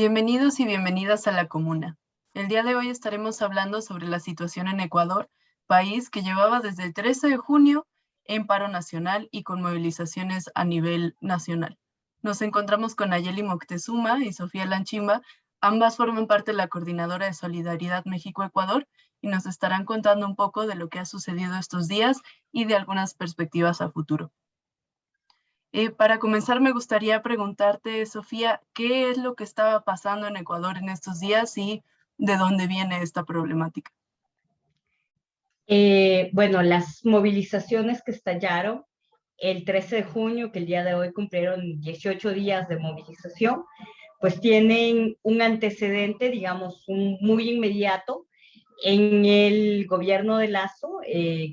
Bienvenidos y bienvenidas a La Comuna. El día de hoy estaremos hablando sobre la situación en Ecuador, país que llevaba desde el 13 de junio en paro nacional y con movilizaciones a nivel nacional. Nos encontramos con Nayeli Moctezuma y Sofía Lanchimba. Ambas forman parte de la Coordinadora de Solidaridad México-Ecuador y nos estarán contando un poco de lo que ha sucedido estos días y de algunas perspectivas a futuro. Para comenzar, me gustaría preguntarte, Sofía, ¿qué es lo que estaba pasando en Ecuador en estos días y de dónde viene esta problemática? Bueno, las movilizaciones que estallaron el 13 de junio, que el día de hoy cumplieron 18 días de movilización, pues tienen un antecedente, digamos, muy inmediato en el gobierno de Lazo,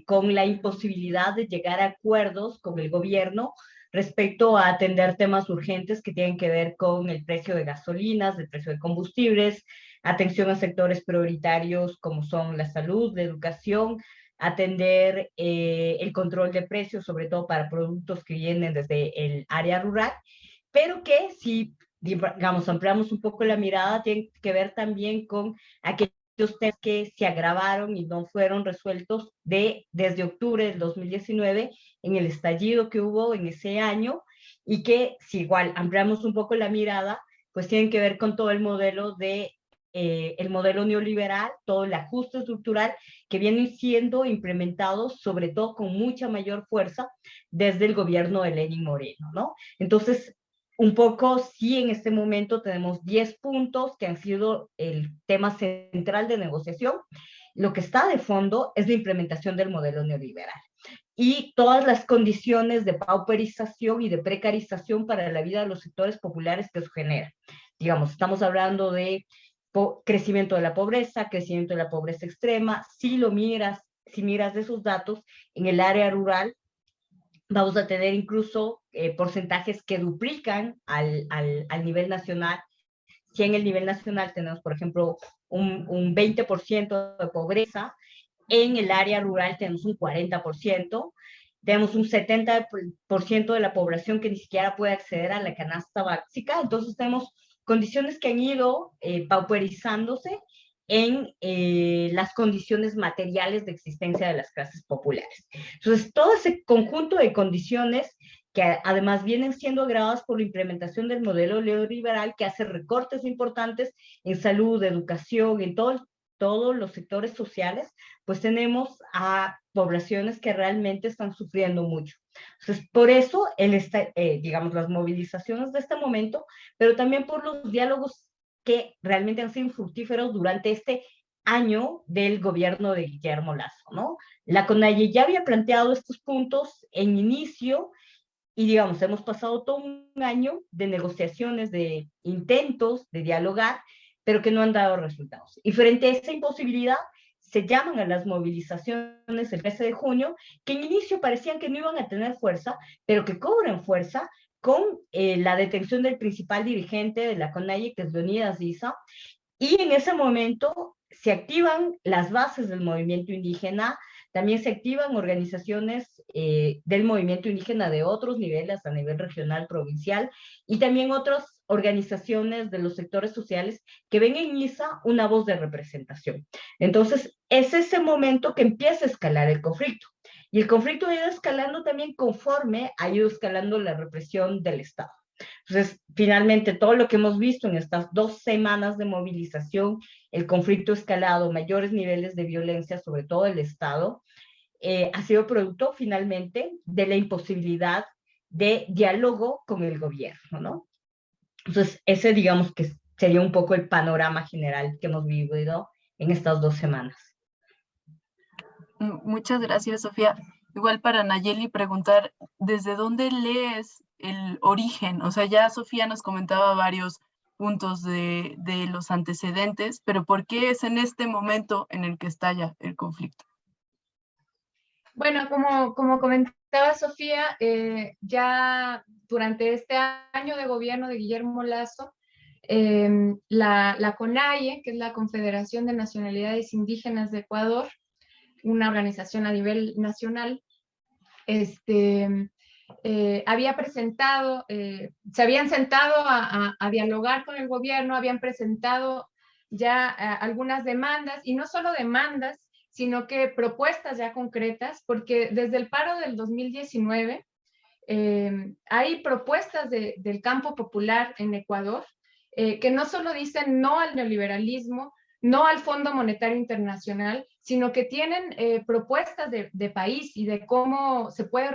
con la imposibilidad de llegar a acuerdos con el gobierno respecto a atender temas urgentes que tienen que ver con el precio de gasolinas, el precio de combustibles, atención a sectores prioritarios como son la salud, la educación, atender el control de precios, sobre todo para productos que vienen desde el área rural, pero que si, digamos, ampliamos un poco la mirada, tiene que ver también con aquellos temas que se agravaron y no fueron resueltos desde octubre del 2019 en el estallido que hubo en ese año, y que si igual ampliamos un poco la mirada, pues tienen que ver con todo el modelo el modelo neoliberal, todo el ajuste estructural que viene siendo implementado sobre todo con mucha mayor fuerza desde el gobierno de Lenín Moreno, ¿no? Entonces, un poco, sí, en este momento tenemos 10 puntos que han sido el tema central de negociación. Lo que está de fondo es la implementación del modelo neoliberal y todas las condiciones de pauperización y de precarización para la vida de los sectores populares que eso genera. Digamos, estamos hablando de crecimiento de la pobreza extrema. Si miras de esos datos, en el área rural vamos a tener incluso porcentajes que duplican al nivel nacional. Si en el nivel nacional tenemos, por ejemplo, un 20% de pobreza, en el área rural tenemos un 40%, tenemos un 70% de la población que ni siquiera puede acceder a la canasta básica. Entonces tenemos condiciones que han ido pauperizándose en las condiciones materiales de existencia de las clases populares. Entonces, todo ese conjunto de condiciones que además vienen siendo agravadas por la implementación del modelo neoliberal, que hace recortes importantes en salud, educación, en todos los sectores sociales, pues tenemos a poblaciones que realmente están sufriendo mucho. Entonces, por eso, digamos, las movilizaciones de este momento, pero también por los diálogos que realmente han sido fructíferos durante este año del gobierno de Guillermo Lasso, ¿no? La CONAIE ya había planteado estos puntos en inicio y, digamos, hemos pasado todo un año de negociaciones, de intentos de dialogar, pero que no han dado resultados. Y frente a esa imposibilidad, se llaman a las movilizaciones el 13 de junio, que en inicio parecían que no iban a tener fuerza, pero que cobran fuerza con la detención del principal dirigente de la CONAIE, que es Leonidas Issa, y en ese momento se activan las bases del movimiento indígena, también se activan organizaciones del movimiento indígena de otros niveles, a nivel regional, provincial, y también otras organizaciones de los sectores sociales que ven en ISA una voz de representación. Entonces, es ese momento que empieza a escalar el conflicto. Y el conflicto ha ido escalando también conforme ha ido escalando la represión del Estado. Entonces, finalmente, todo lo que hemos visto en estas 2 semanas de movilización, el conflicto escalado, mayores niveles de violencia, sobre todo el Estado, ha sido producto finalmente de la imposibilidad de diálogo con el gobierno, ¿no? Entonces, ese, digamos, que sería un poco el panorama general que hemos vivido en estas 2 semanas. Muchas gracias, Sofía. Igual para Nayeli preguntar, ¿desde dónde lees el origen? O sea, ya Sofía nos comentaba varios puntos de los antecedentes, pero ¿por qué es en este momento en el que estalla el conflicto? Bueno, como comentaba Sofía, ya durante este año de gobierno de Guillermo Lasso, la CONAIE, que es la Confederación de Nacionalidades Indígenas de Ecuador, una organización a nivel nacional, había presentado, se habían sentado a dialogar con el gobierno, habían presentado ya algunas demandas, y no solo demandas, sino que propuestas ya concretas, porque desde el paro del 2019 hay propuestas del campo popular en Ecuador que no solo dicen no al neoliberalismo, no al Fondo Monetario Internacional, sino que tienen propuestas de país y de cómo se puede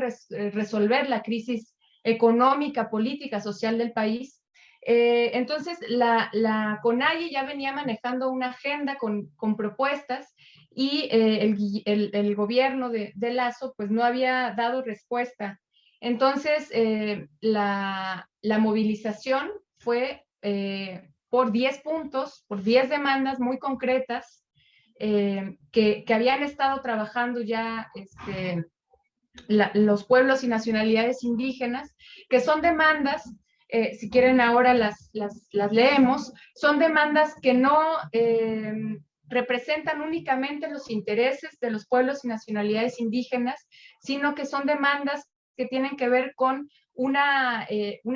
resolver la crisis económica, política, social del país. Entonces, la CONAIE ya venía manejando una agenda con propuestas, y el gobierno de Lasso pues no había dado respuesta. Entonces, la movilización fue por 10 puntos, por 10 demandas muy concretas que habían estado trabajando ya los pueblos y nacionalidades indígenas, que son demandas, si quieren ahora las leemos, son demandas que no representan únicamente los intereses de los pueblos y nacionalidades indígenas, sino que son demandas que tienen que ver con una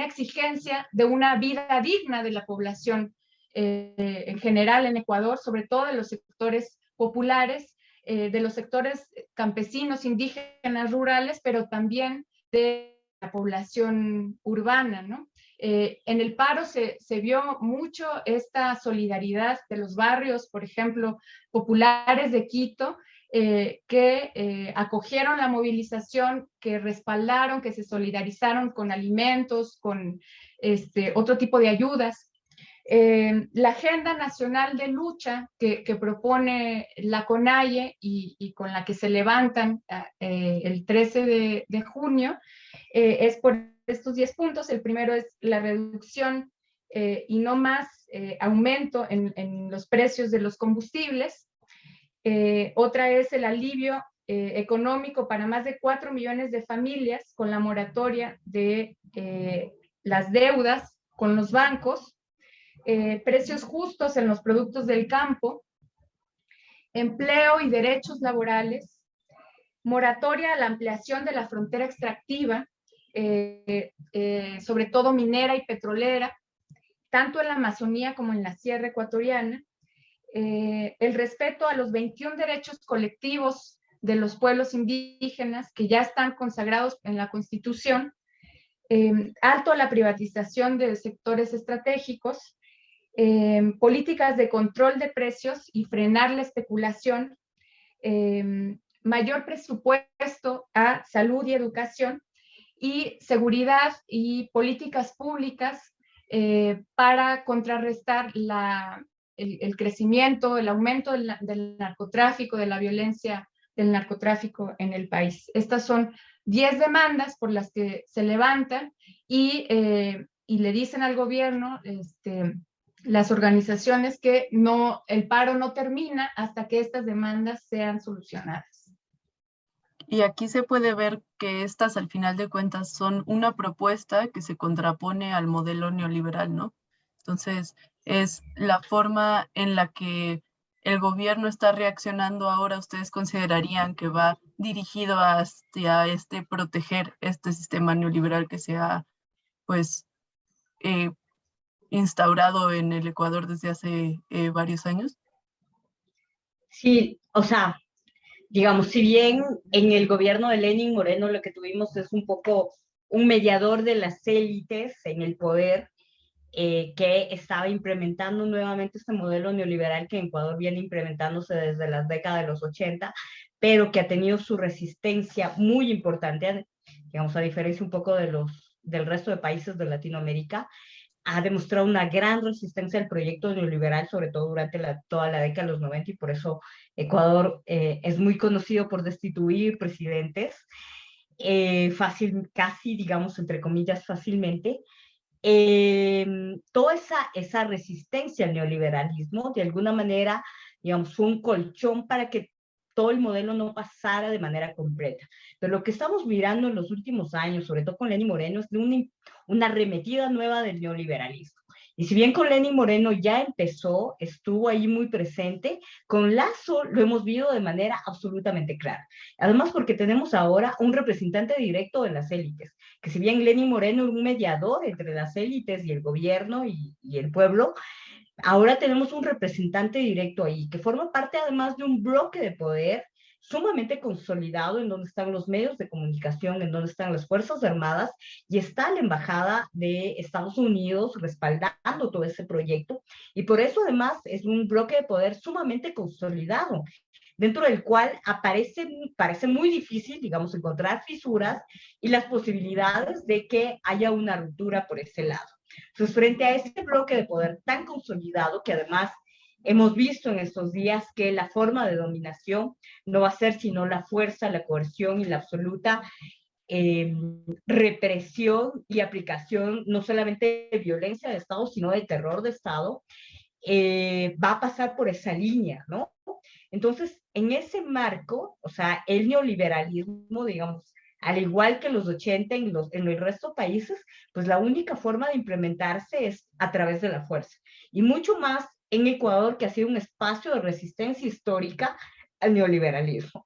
exigencia de una vida digna de la población en general en Ecuador, sobre todo de los sectores populares, de los sectores campesinos, indígenas, rurales, pero también de la población urbana, ¿no? En el paro se vio mucho esta solidaridad de los barrios, por ejemplo, populares de Quito, que acogieron la movilización, que respaldaron, que se solidarizaron con alimentos, con otro tipo de ayudas. La Agenda Nacional de Lucha que propone la CONAIE y con la que se levantan el 13 de junio es por estos 10 puntos. El primero es la reducción y no más aumento en los precios de los combustibles. Otra es el alivio económico para más de 4 millones de familias con la moratoria de las deudas con los bancos. Precios justos en los productos del campo, empleo y derechos laborales, moratoria a la ampliación de la frontera extractiva, sobre todo minera y petrolera, tanto en la Amazonía como en la Sierra Ecuatoriana, el respeto a los 21 derechos colectivos de los pueblos indígenas que ya están consagrados en la Constitución, alto a la privatización de sectores estratégicos, políticas de control de precios y frenar la especulación, mayor presupuesto a salud y educación, y seguridad y políticas públicas para contrarrestar el crecimiento, el aumento del narcotráfico, de la violencia del narcotráfico en el país. Estas son 10 demandas por las que se levantan y le dicen al gobierno, las organizaciones, que el paro no termina hasta que estas demandas sean solucionadas. Y aquí se puede ver que estas, al final de cuentas, son una propuesta que se contrapone al modelo neoliberal, ¿no? Entonces, es la forma en la que el gobierno está reaccionando ahora. ¿Ustedes considerarían que va dirigido hacia proteger este sistema neoliberal que se ha, pues, instaurado en el Ecuador desde hace varios años? Sí, o sea, digamos, si bien en el gobierno de Lenin Moreno lo que tuvimos es un poco un mediador de las élites en el poder, que estaba implementando nuevamente este modelo neoliberal que en Ecuador viene implementándose desde las décadas de los 80, pero que ha tenido su resistencia muy importante, digamos, a diferencia un poco del resto de países de Latinoamérica. Ha demostrado una gran resistencia al proyecto neoliberal, sobre todo durante toda la década de los 90, y por eso Ecuador es muy conocido por destituir presidentes casi, digamos, entre comillas, fácilmente. Toda esa resistencia al neoliberalismo, de alguna manera, digamos, fue un colchón para que todo el modelo no pasara de manera completa. Pero lo que estamos mirando en los últimos años, sobre todo con Lenín Moreno, es de una arremetida nueva del neoliberalismo. Y si bien con Lenín Moreno ya empezó, estuvo ahí muy presente, con Lazo lo hemos visto de manera absolutamente clara. Además porque tenemos ahora un representante directo de las élites, que si bien Lenín Moreno era un mediador entre las élites y el gobierno y el pueblo, ahora tenemos un representante directo ahí, que forma parte además de un bloque de poder sumamente consolidado, en donde están los medios de comunicación, en donde están las Fuerzas Armadas, y está la Embajada de Estados Unidos respaldando todo ese proyecto, y por eso además es un bloque de poder sumamente consolidado, dentro del cual parece muy difícil, digamos, encontrar fisuras y las posibilidades de que haya una ruptura por ese lado. Entonces, frente a este bloque de poder tan consolidado, que además hemos visto en estos días que la forma de dominación no va a ser sino la fuerza, la coerción y la absoluta represión y aplicación no solamente de violencia de Estado, sino de terror de Estado, va a pasar por esa línea, ¿no? Entonces, en ese marco, o sea, el neoliberalismo, digamos, al igual que los 80 en el resto de países, pues la única forma de implementarse es a través de la fuerza. Y mucho más en Ecuador, que ha sido un espacio de resistencia histórica al neoliberalismo.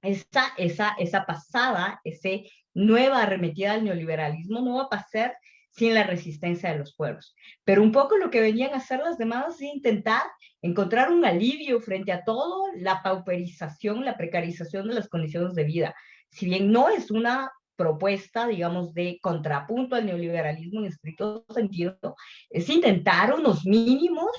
Esa pasada, esa nueva arremetida al neoliberalismo no va a pasar sin la resistencia de los pueblos. Pero un poco lo que venían a hacer las demás es intentar encontrar un alivio frente a todo la pauperización, la precarización de las condiciones de vida. Si bien no es una propuesta, digamos, de contrapunto al neoliberalismo en estricto sentido, es intentar unos mínimos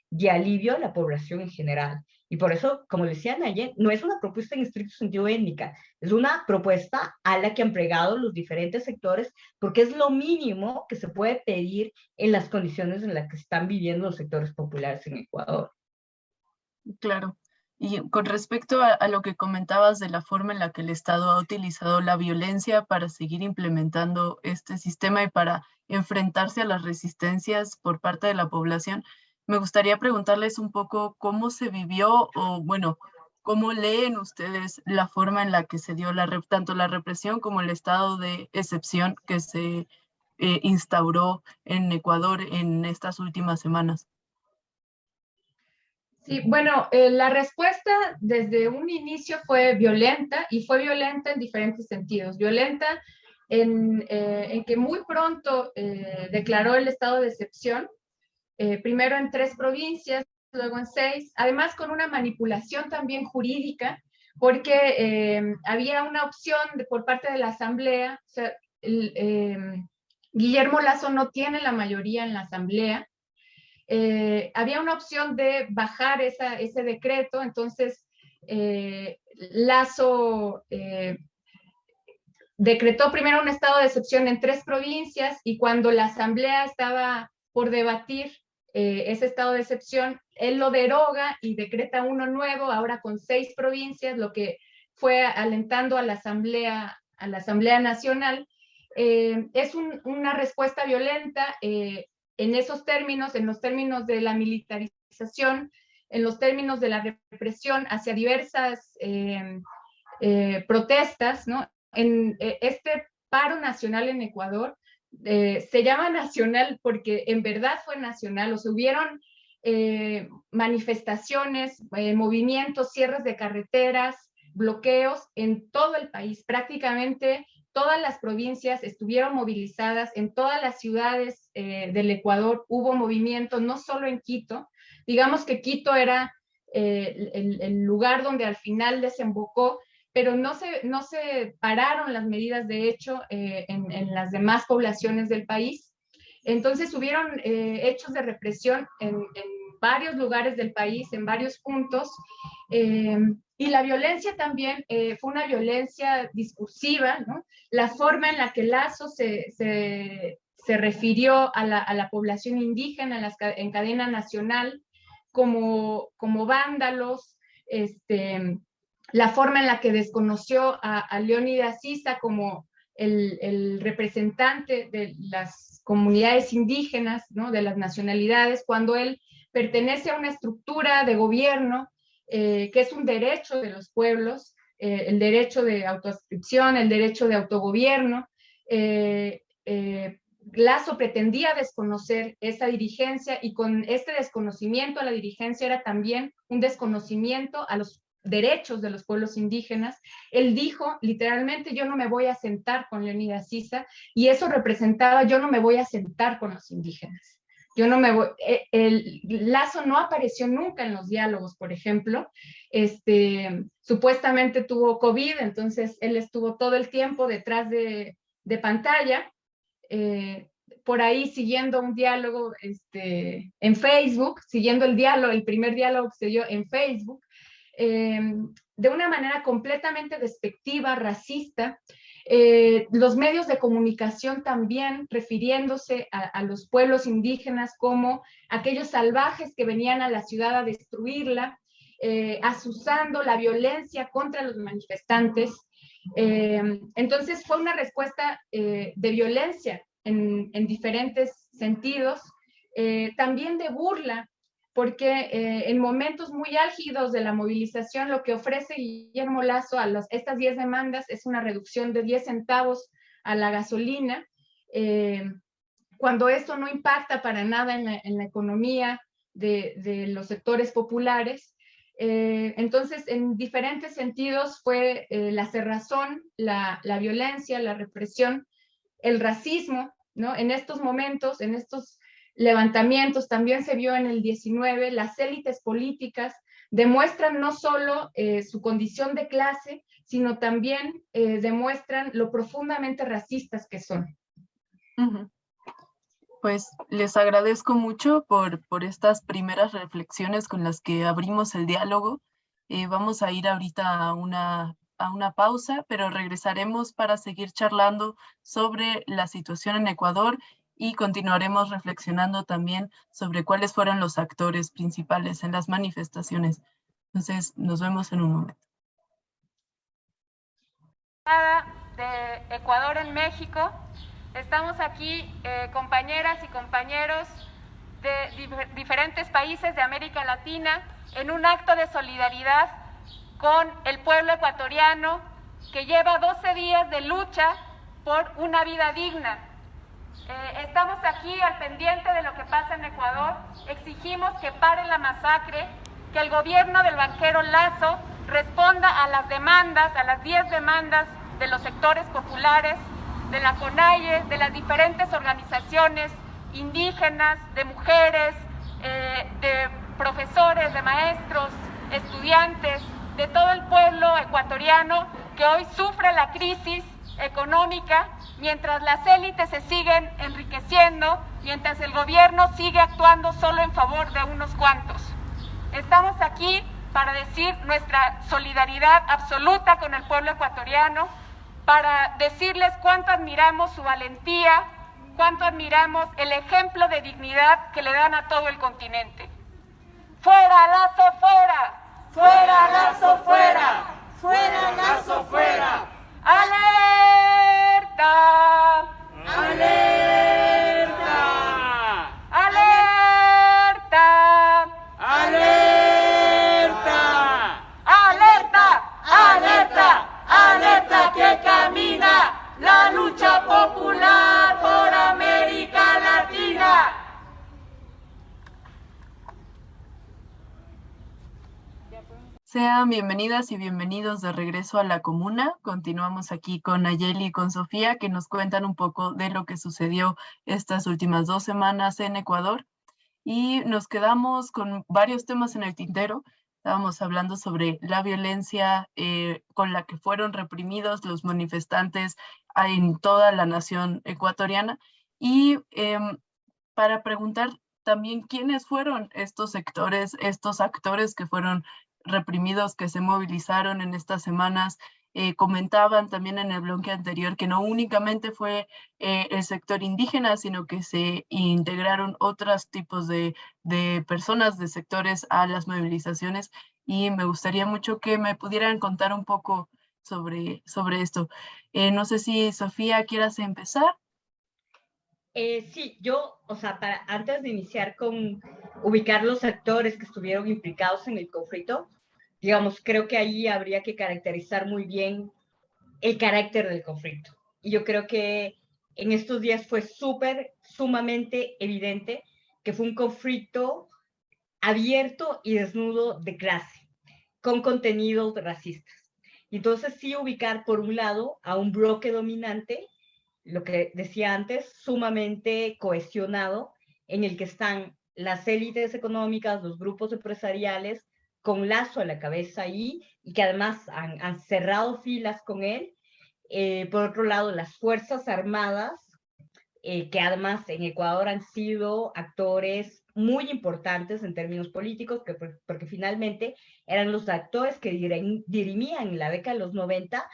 de alivio a la población en general. Y por eso, como decía Naye, no es una propuesta en estricto sentido étnica, es una propuesta a la que han plegado los diferentes sectores, porque es lo mínimo que se puede pedir en las condiciones en las que están viviendo los sectores populares en Ecuador. Claro. Y con respecto a lo que comentabas de la forma en la que el Estado ha utilizado la violencia para seguir implementando este sistema y para enfrentarse a las resistencias por parte de la población, me gustaría preguntarles un poco cómo se vivió o, bueno, cómo leen ustedes la forma en la que se dio tanto la represión como el estado de excepción que se instauró en Ecuador en estas últimas semanas. Sí, bueno, la respuesta desde un inicio fue violenta y fue violenta en diferentes sentidos. Violenta en que muy pronto declaró el estado de excepción, primero en 3 provincias, luego en 6, además con una manipulación también jurídica, porque había una opción por parte de la Asamblea, o sea, Guillermo Lasso no tiene la mayoría en la Asamblea. Había una opción de bajar ese decreto, entonces Lasso decretó primero un estado de excepción en 3 provincias y cuando la Asamblea estaba por debatir ese estado de excepción, él lo deroga y decreta uno nuevo, ahora con 6 provincias, lo que fue alentando a la Asamblea Nacional. Es una respuesta violenta en esos términos, en los términos de la militarización, en los términos de la represión hacia diversas protestas, ¿no? En este paro nacional en Ecuador se llama nacional porque en verdad fue nacional, o sea, hubieron manifestaciones, movimientos, cierres de carreteras, bloqueos en todo el país, prácticamente todas las provincias estuvieron movilizadas, en todas las ciudades del Ecuador hubo movimientos, no solo en Quito, digamos que Quito era el lugar donde al final desembocó, pero no se pararon las medidas de hecho en las demás poblaciones del país. Entonces hubieron hechos de represión en varios lugares del país, en varios puntos, y la violencia también fue una violencia discursiva, ¿no? La forma en la que Lasso se refirió a la población indígena en cadena nacional como vándalos, la forma en la que desconoció a Leónidas Issa como el representante de las comunidades indígenas, ¿no? De las nacionalidades, cuando él pertenece a una estructura de gobierno que es un derecho de los pueblos, el derecho de autoadscripción, el derecho de autogobierno, Lazo pretendía desconocer esa dirigencia, y con este desconocimiento a la dirigencia era también un desconocimiento a los derechos de los pueblos indígenas. Él dijo literalmente: yo no me voy a sentar con Leonidas Sisa, y eso representaba: yo no me voy a sentar con los indígenas. Yo no me voy, el Lazo no apareció nunca en los diálogos, por ejemplo. Supuestamente tuvo COVID, entonces él estuvo todo el tiempo detrás de pantalla, por ahí siguiendo un diálogo en Facebook, siguiendo el primer diálogo que se dio en Facebook, de una manera completamente despectiva, racista. Los medios de comunicación también refiriéndose a los pueblos indígenas como aquellos salvajes que venían a la ciudad a destruirla, azuzando la violencia contra los manifestantes. Entonces fue una respuesta de violencia en diferentes sentidos, también de burla, porque en momentos muy álgidos de la movilización lo que ofrece Guillermo Lazo a estas 10 demandas es una reducción de 10 centavos a la gasolina, cuando esto no impacta para nada en la economía de los sectores populares. Entonces, en diferentes sentidos fue la cerrazón, la violencia, la represión, el racismo, ¿no? En estos momentos, en estos levantamientos, también se vio en el 19, las élites políticas demuestran no solo su condición de clase, sino también demuestran lo profundamente racistas que son. Uh-huh. Pues les agradezco mucho por estas primeras reflexiones con las que abrimos el diálogo. Vamos a ir ahorita a una pausa, pero regresaremos para seguir charlando sobre la situación en Ecuador y continuaremos reflexionando también sobre cuáles fueron los actores principales en las manifestaciones. Entonces, nos vemos en un momento. De Ecuador en México. Estamos aquí, compañeras y compañeros de diferentes países de América Latina, en un acto de solidaridad con el pueblo ecuatoriano que lleva 12 días de lucha por una vida digna. Estamos aquí al pendiente de lo que pasa en Ecuador. Exigimos que pare la masacre, que el gobierno del banquero Lazo responda a las demandas, a las 10 demandas de los sectores populares, de la CONAIE, de las diferentes organizaciones indígenas, de mujeres, de profesores, de maestros, estudiantes, de todo el pueblo ecuatoriano que hoy sufre la crisis económica, mientras las élites se siguen enriqueciendo, mientras el gobierno sigue actuando solo en favor de unos cuantos. Estamos aquí para decir nuestra solidaridad absoluta con el pueblo ecuatoriano, para decirles cuánto admiramos su valentía, cuánto admiramos el ejemplo de dignidad que le dan a todo el continente. ¡Fuera Lazo, fuera! ¡Fuera Lazo, fuera! ¡Fuera Lazo, fuera! ¡Alerta! ¡Alerta! ¡Alerta! ¡Alerta! ¡Alerta! ¡Alerta! ¡Alerta que camina la lucha popular por América Latina! Sean bienvenidas y bienvenidos de regreso a la comuna. Continuamos aquí con Nayeli y con Sofía, que nos cuentan un poco de lo que sucedió estas últimas 2 semanas en Ecuador. Y nos quedamos con varios temas en el tintero. Estábamos hablando sobre la violencia con la que fueron reprimidos los manifestantes en toda la nación ecuatoriana. Y para preguntar también quiénes fueron estos sectores, estos actores que fueron reprimidos, que se movilizaron en estas semanas. Comentaban también en el bloque anterior que no únicamente fue el sector indígena, sino que se integraron otros tipos de personas, de sectores a las movilizaciones, y me gustaría mucho que me pudieran contar un poco sobre esto. No sé si Sofía quieras empezar. Sí, yo, o sea, antes de iniciar con ubicar los actores que estuvieron implicados en el conflicto, digamos, creo que ahí habría que caracterizar muy bien el carácter del conflicto. Y yo creo que en estos días fue sumamente evidente que fue un conflicto abierto y desnudo de clase, con contenidos racistas. Y entonces sí ubicar por un lado a un bloque dominante, lo que decía antes, sumamente cohesionado, en el que están las élites económicas, los grupos empresariales, con Lazo a la cabeza ahí, y que además han cerrado filas con él. Por otro lado, las Fuerzas Armadas, que además en Ecuador han sido actores muy importantes en términos políticos, porque finalmente eran los actores que dirimían en la década de los 90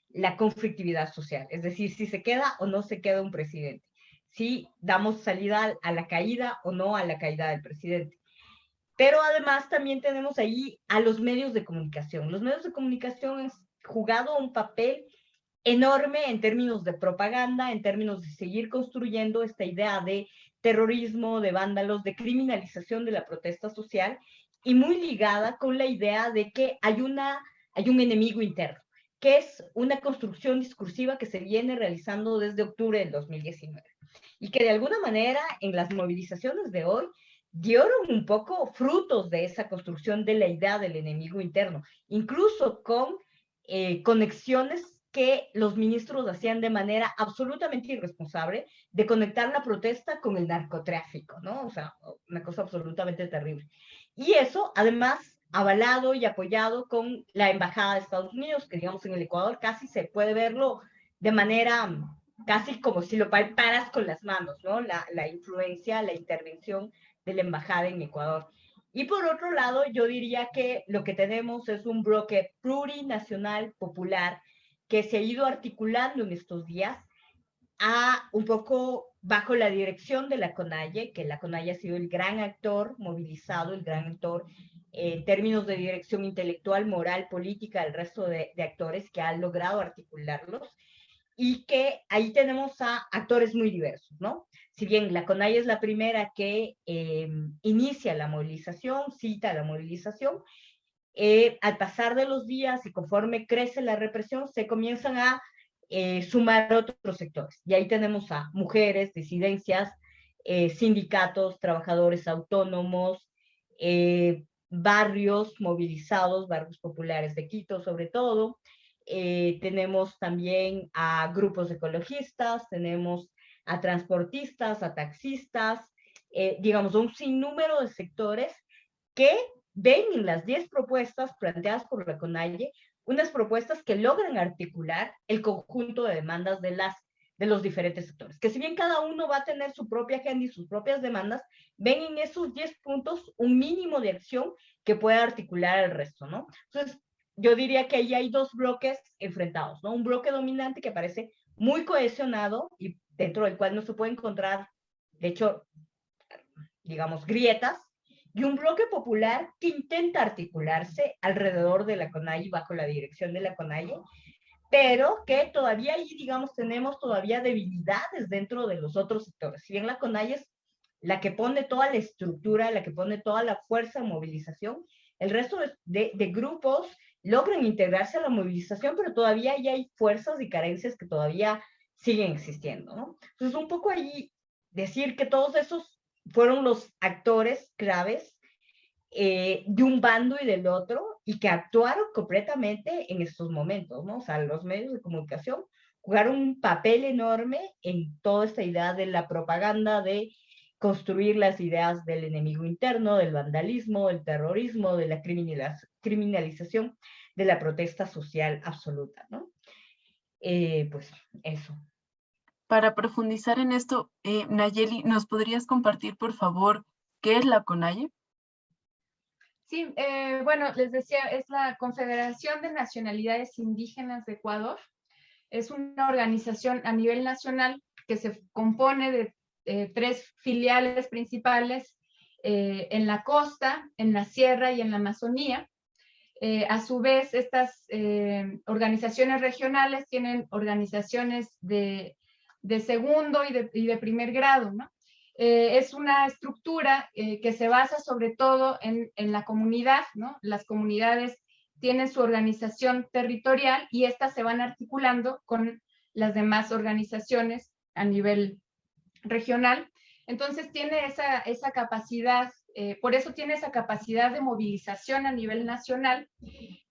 la conflictividad social, es decir, si se queda o no se queda un presidente, si damos salida a la caída o no a la caída del presidente. Pero además también tenemos ahí a los medios de comunicación. Los medios de comunicación han jugado un papel enorme en términos de propaganda, en términos de seguir construyendo esta idea de terrorismo, de vándalos, de criminalización de la protesta social, y muy ligada con la idea de que hay un enemigo interno, que es una construcción discursiva que se viene realizando desde octubre del 2019, y que de alguna manera en las movilizaciones de hoy dieron un poco frutos de esa construcción de la idea del enemigo interno, incluso con conexiones que los ministros hacían de manera absolutamente irresponsable, de conectar la protesta con el narcotráfico, ¿no? O sea, una cosa absolutamente terrible. Y eso, además, avalado y apoyado con la Embajada de Estados Unidos, que digamos en el Ecuador casi se puede verlo de manera casi como si lo palparas con las manos, ¿no? La influencia, la intervención de la Embajada en Ecuador. Y por otro lado, yo diría que lo que tenemos es un bloque plurinacional popular que se ha ido articulando en estos días a un poco bajo la dirección de la CONAIE, que la CONAIE ha sido el gran actor movilizado, el gran actor en términos de dirección intelectual, moral, política, el resto de actores que han logrado articularlos, y que ahí tenemos a actores muy diversos, ¿no? Si bien la CONAIE es la primera que inicia la movilización, cita la movilización, al pasar de los días y conforme crece la represión, se comienzan a sumar otros sectores. Y ahí tenemos a mujeres, disidencias, sindicatos, trabajadores autónomos, barrios movilizados, barrios populares de Quito sobre todo. Tenemos también a grupos ecologistas, tenemos a transportistas, a taxistas, digamos, un sinnúmero de sectores que ven en las 10 propuestas planteadas por la CONAIE unas propuestas que logran articular el conjunto de demandas de los diferentes sectores, que si bien cada uno va a tener su propia agenda y sus propias demandas, ven en esos 10 puntos un mínimo de acción que pueda articular el resto, ¿no? Entonces, yo diría que ahí hay dos bloques enfrentados, ¿no? Un bloque dominante que parece muy cohesionado y dentro del cual no se puede encontrar, de hecho, digamos, grietas, y un bloque popular que intenta articularse alrededor de la CONAIE, bajo la dirección de la CONAIE, pero que todavía ahí, digamos, tenemos todavía debilidades dentro de los otros sectores. Si bien la CONAIE es la que pone toda la estructura, la que pone toda la fuerza de movilización, el resto de grupos logran integrarse a la movilización, pero todavía ahí hay fuerzas y carencias que todavía siguen existiendo, ¿no? Entonces, un poco ahí decir que todos esos fueron los actores claves de un bando y del otro, y que actuaron completamente en estos momentos, ¿no? O sea, los medios de comunicación jugaron un papel enorme en toda esta idea de la propaganda, de construir las ideas del enemigo interno, del vandalismo, del terrorismo, de la criminalización de la protesta social absoluta, ¿no? Pues eso. Para profundizar en esto, Nayeli, ¿nos podrías compartir, por favor, qué es la CONAIE? Sí, bueno, les decía, es la Confederación de Nacionalidades Indígenas de Ecuador. Es una organización a nivel nacional que se compone de 3 filiales principales en la costa, en la sierra y en la Amazonía. A su vez, estas organizaciones regionales tienen organizaciones de segundo y de primer grado, ¿no? Es una estructura que se basa sobre todo en la comunidad, ¿no? Las comunidades tienen su organización territorial y estas se van articulando con las demás organizaciones a nivel regional. Entonces tiene esa capacidad, por eso tiene esa capacidad de movilización a nivel nacional,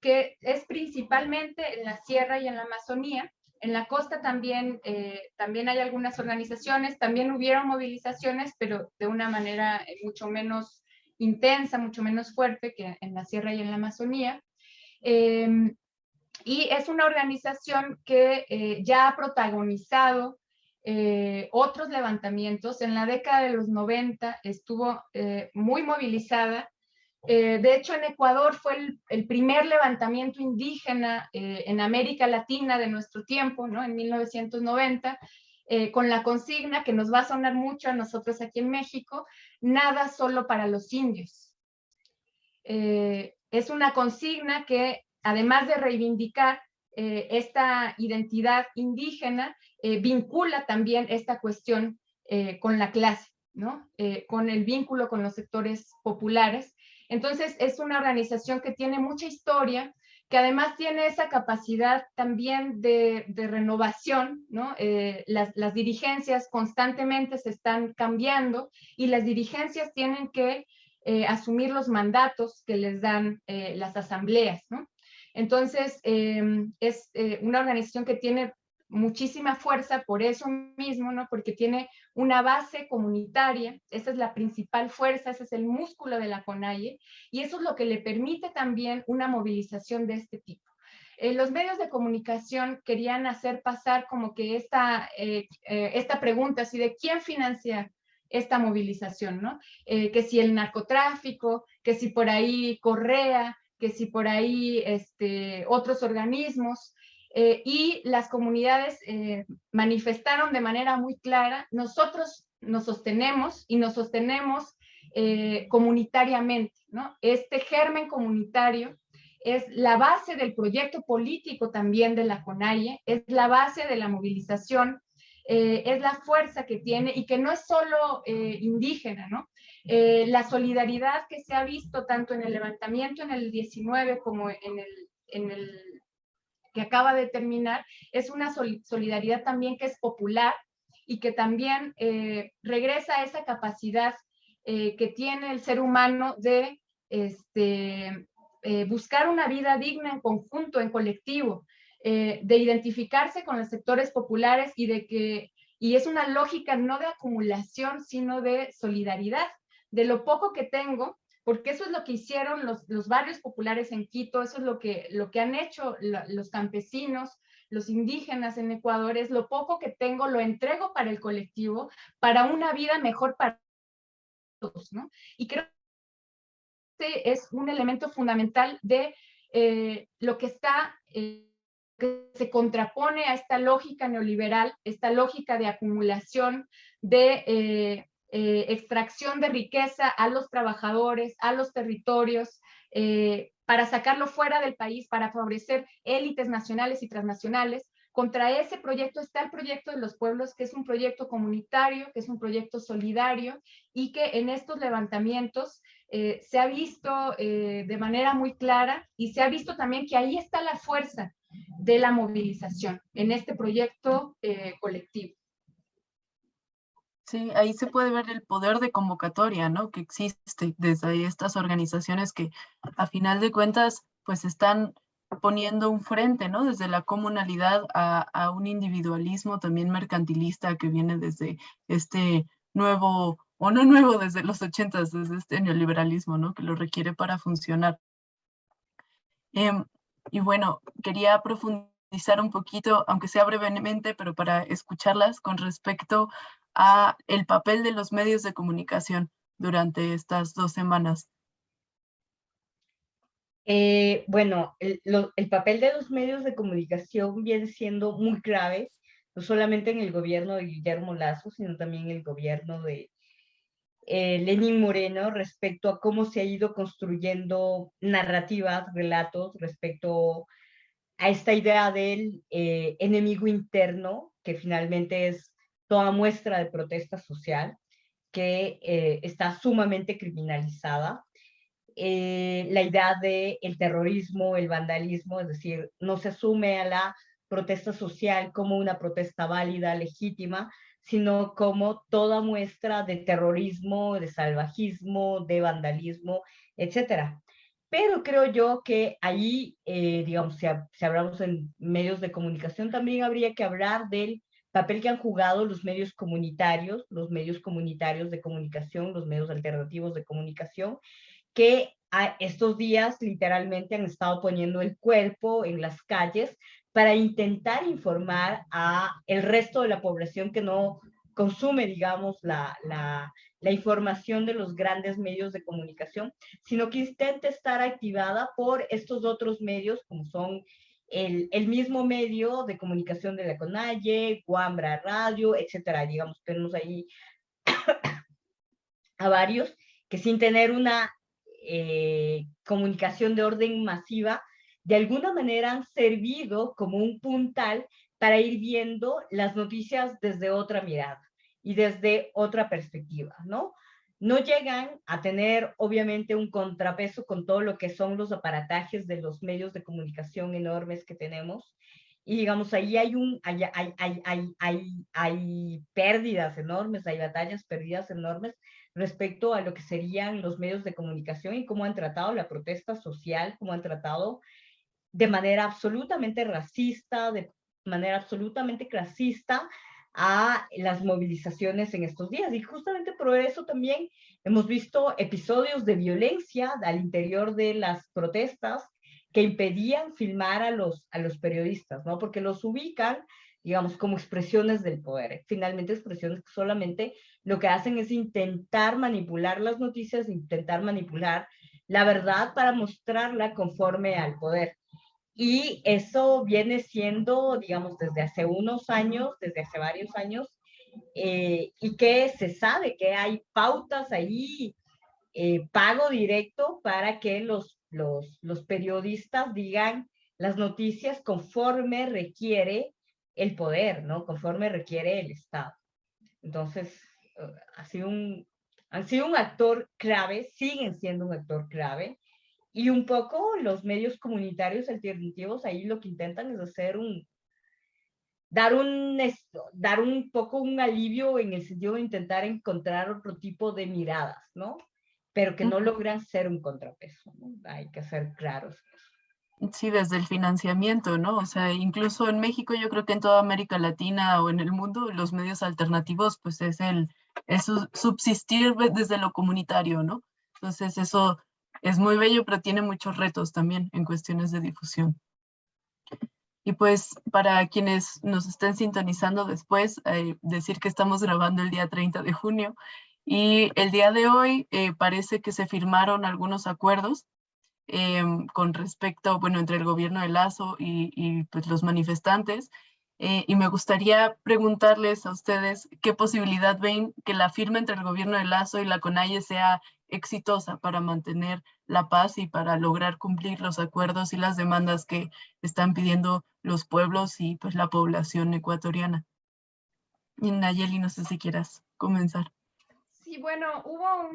que es principalmente en la sierra y en la Amazonía. En la costa también hay algunas organizaciones, también hubieron movilizaciones, pero de una manera mucho menos intensa, mucho menos fuerte que en la sierra y en la Amazonía. Y es una organización que ya ha protagonizado otros levantamientos. En la década de los 90 estuvo muy movilizada. De hecho, en Ecuador fue el primer levantamiento indígena en América Latina de nuestro tiempo, ¿no? En 1990, con la consigna que nos va a sonar mucho a nosotros aquí en México: nada solo para los indios. Es una consigna que, además de reivindicar esta identidad indígena, vincula también esta cuestión con la clase, ¿no? Con el vínculo con los sectores populares. Entonces, es una organización que tiene mucha historia, que además tiene esa capacidad también de renovación, ¿no? Las dirigencias constantemente se están cambiando y las dirigencias tienen que asumir los mandatos que les dan las asambleas, ¿no? Entonces, es una organización que tiene muchísima fuerza por eso mismo, ¿no? Porque tiene una base comunitaria. Esa es la principal fuerza, ese es el músculo de la CONAIE, y eso es lo que le permite también una movilización de este tipo. Los medios de comunicación querían hacer pasar como que esta pregunta, así de quién financia esta movilización, ¿no? Que si el narcotráfico, que si por ahí Correa, que si por ahí otros organismos, y las comunidades manifestaron de manera muy clara: nosotros nos sostenemos y nos sostenemos comunitariamente, ¿no? Este germen comunitario es la base del proyecto político también de la CONAIE, es la base de la movilización, es la fuerza que tiene, y que no es solo indígena, ¿no? La solidaridad que se ha visto tanto en el levantamiento en el 19 como en el que acaba de terminar, es una solidaridad también que es popular y que también regresa a esa capacidad que tiene el ser humano de buscar una vida digna en conjunto, en colectivo, de identificarse con los sectores populares y es una lógica no de acumulación, sino de solidaridad, de lo poco que tengo, porque eso es lo que hicieron los barrios populares en Quito, eso es lo que han hecho los campesinos, los indígenas en Ecuador: es lo poco que tengo, lo entrego para el colectivo, para una vida mejor para todos, ¿no? Y creo que es un elemento fundamental de lo que que se contrapone a esta lógica neoliberal, esta lógica de acumulación, de extracción de riqueza a los trabajadores, a los territorios, para sacarlo fuera del país, para favorecer élites nacionales y transnacionales. Contra ese proyecto está el proyecto de los pueblos, que es un proyecto comunitario, que es un proyecto solidario, y que en estos levantamientos se ha visto de manera muy clara, y se ha visto también que ahí está la fuerza de la movilización, en este proyecto colectivo. Sí, ahí se puede ver el poder de convocatoria, ¿no? Que existe desde estas organizaciones que, a final de cuentas, pues están poniendo un frente, ¿no? Desde la comunalidad a un individualismo también mercantilista que viene desde este nuevo, o no nuevo, desde los 80s, desde este neoliberalismo, ¿no? Que lo requiere para funcionar. Y bueno, quería profundizar un poquito, aunque sea brevemente, pero para escucharlas, con respecto a el papel de los medios de comunicación durante estas 2 semanas. Bueno, el papel de los medios de comunicación viene siendo muy grave, no solamente en el gobierno de Guillermo Lasso, sino también en el gobierno de Lenín Moreno, respecto a cómo se ha ido construyendo narrativas, relatos, respecto a esta idea del enemigo interno, que finalmente es toda muestra de protesta social, que está sumamente criminalizada. La idea del terrorismo, el vandalismo, es decir, no se asume a la protesta social como una protesta válida, legítima, sino como toda muestra de terrorismo, de salvajismo, de vandalismo, etcétera. Pero creo yo que ahí, digamos, si hablamos en medios de comunicación, también habría que hablar del papel que han jugado los medios comunitarios de comunicación, los medios alternativos de comunicación, que estos días literalmente han estado poniendo el cuerpo en las calles para intentar informar a el resto de la población que no consume, digamos, la información de los grandes medios de comunicación, sino que intenta estar activada por estos otros medios, como son el mismo medio de comunicación de la CONAIE, Guambra Radio, etcétera. Digamos, tenemos ahí a varios que sin tener una comunicación de orden masiva, de alguna manera han servido como un puntal para ir viendo las noticias desde otra mirada y desde otra perspectiva, ¿no? No llegan a tener, obviamente, un contrapeso con todo lo que son los aparatajes de los medios de comunicación enormes que tenemos. Y digamos, ahí hay pérdidas enormes, hay batallas perdidas enormes respecto a lo que serían los medios de comunicación y cómo han tratado la protesta social, cómo han tratado de manera absolutamente racista, de manera absolutamente clasista a las movilizaciones en estos días. Y justamente por eso también hemos visto episodios de violencia al interior de las protestas que impedían filmar a los periodistas, ¿no? Porque los ubican, digamos, como expresiones del poder. Finalmente, expresiones que solamente lo que hacen es intentar manipular las noticias, intentar manipular la verdad para mostrarla conforme al poder. Y eso viene siendo, digamos, desde hace unos años, desde hace varios años, y que se sabe que hay pautas ahí, pago directo para que los periodistas digan las noticias conforme requiere el poder, ¿no? Conforme requiere el Estado. Entonces, han sido un actor clave, siguen siendo un actor clave, y un poco los medios comunitarios alternativos ahí lo que intentan es hacer dar un poco un alivio en el sentido de intentar encontrar otro tipo de miradas, ¿no? Pero que no logran ser un contrapeso, ¿no? Hay que ser claros. Sí, desde el financiamiento, ¿no? O sea, incluso en México, yo creo que en toda América Latina o en el mundo, los medios alternativos, pues es subsistir desde lo comunitario, ¿no? Entonces eso es muy bello, pero tiene muchos retos también en cuestiones de difusión. Y pues para quienes nos estén sintonizando después, decir que estamos grabando el día 30 de junio y el día de hoy parece que se firmaron algunos acuerdos con respecto, bueno, entre el gobierno de Lasso y pues los manifestantes. Y me gustaría preguntarles a ustedes qué posibilidad ven que la firma entre el gobierno de Lasso y la CONAIE sea exitosa para mantener la paz y para lograr cumplir los acuerdos y las demandas que están pidiendo los pueblos y pues la población ecuatoriana. Y Nayeli, no sé si quieras comenzar. Sí, bueno, hubo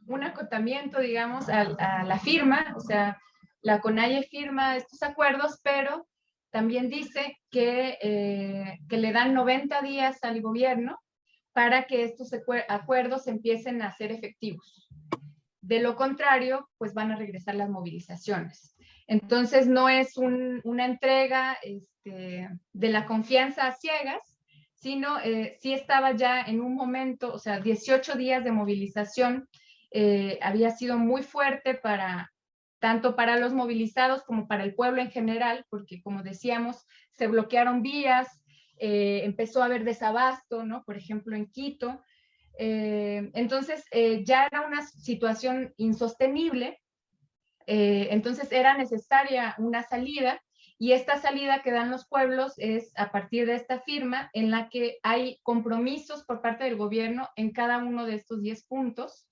un acotamiento, digamos, a la firma, o sea, la CONAIE firma estos acuerdos, pero también dice que le dan 90 días al gobierno para que estos acuerdos empiecen a ser efectivos. De lo contrario, pues van a regresar las movilizaciones. Entonces, no es una entrega de la confianza a ciegas, sino sí estaba ya en un momento, o sea, 18 días de movilización había sido muy fuerte tanto para los movilizados como para el pueblo en general, porque como decíamos, se bloquearon vías, empezó a haber desabasto, ¿no? Por ejemplo, en Quito. Entonces, ya era una situación insostenible, entonces era necesaria una salida, y esta salida que dan los pueblos es a partir de esta firma en la que hay compromisos por parte del gobierno en cada uno de estos 10 puntos.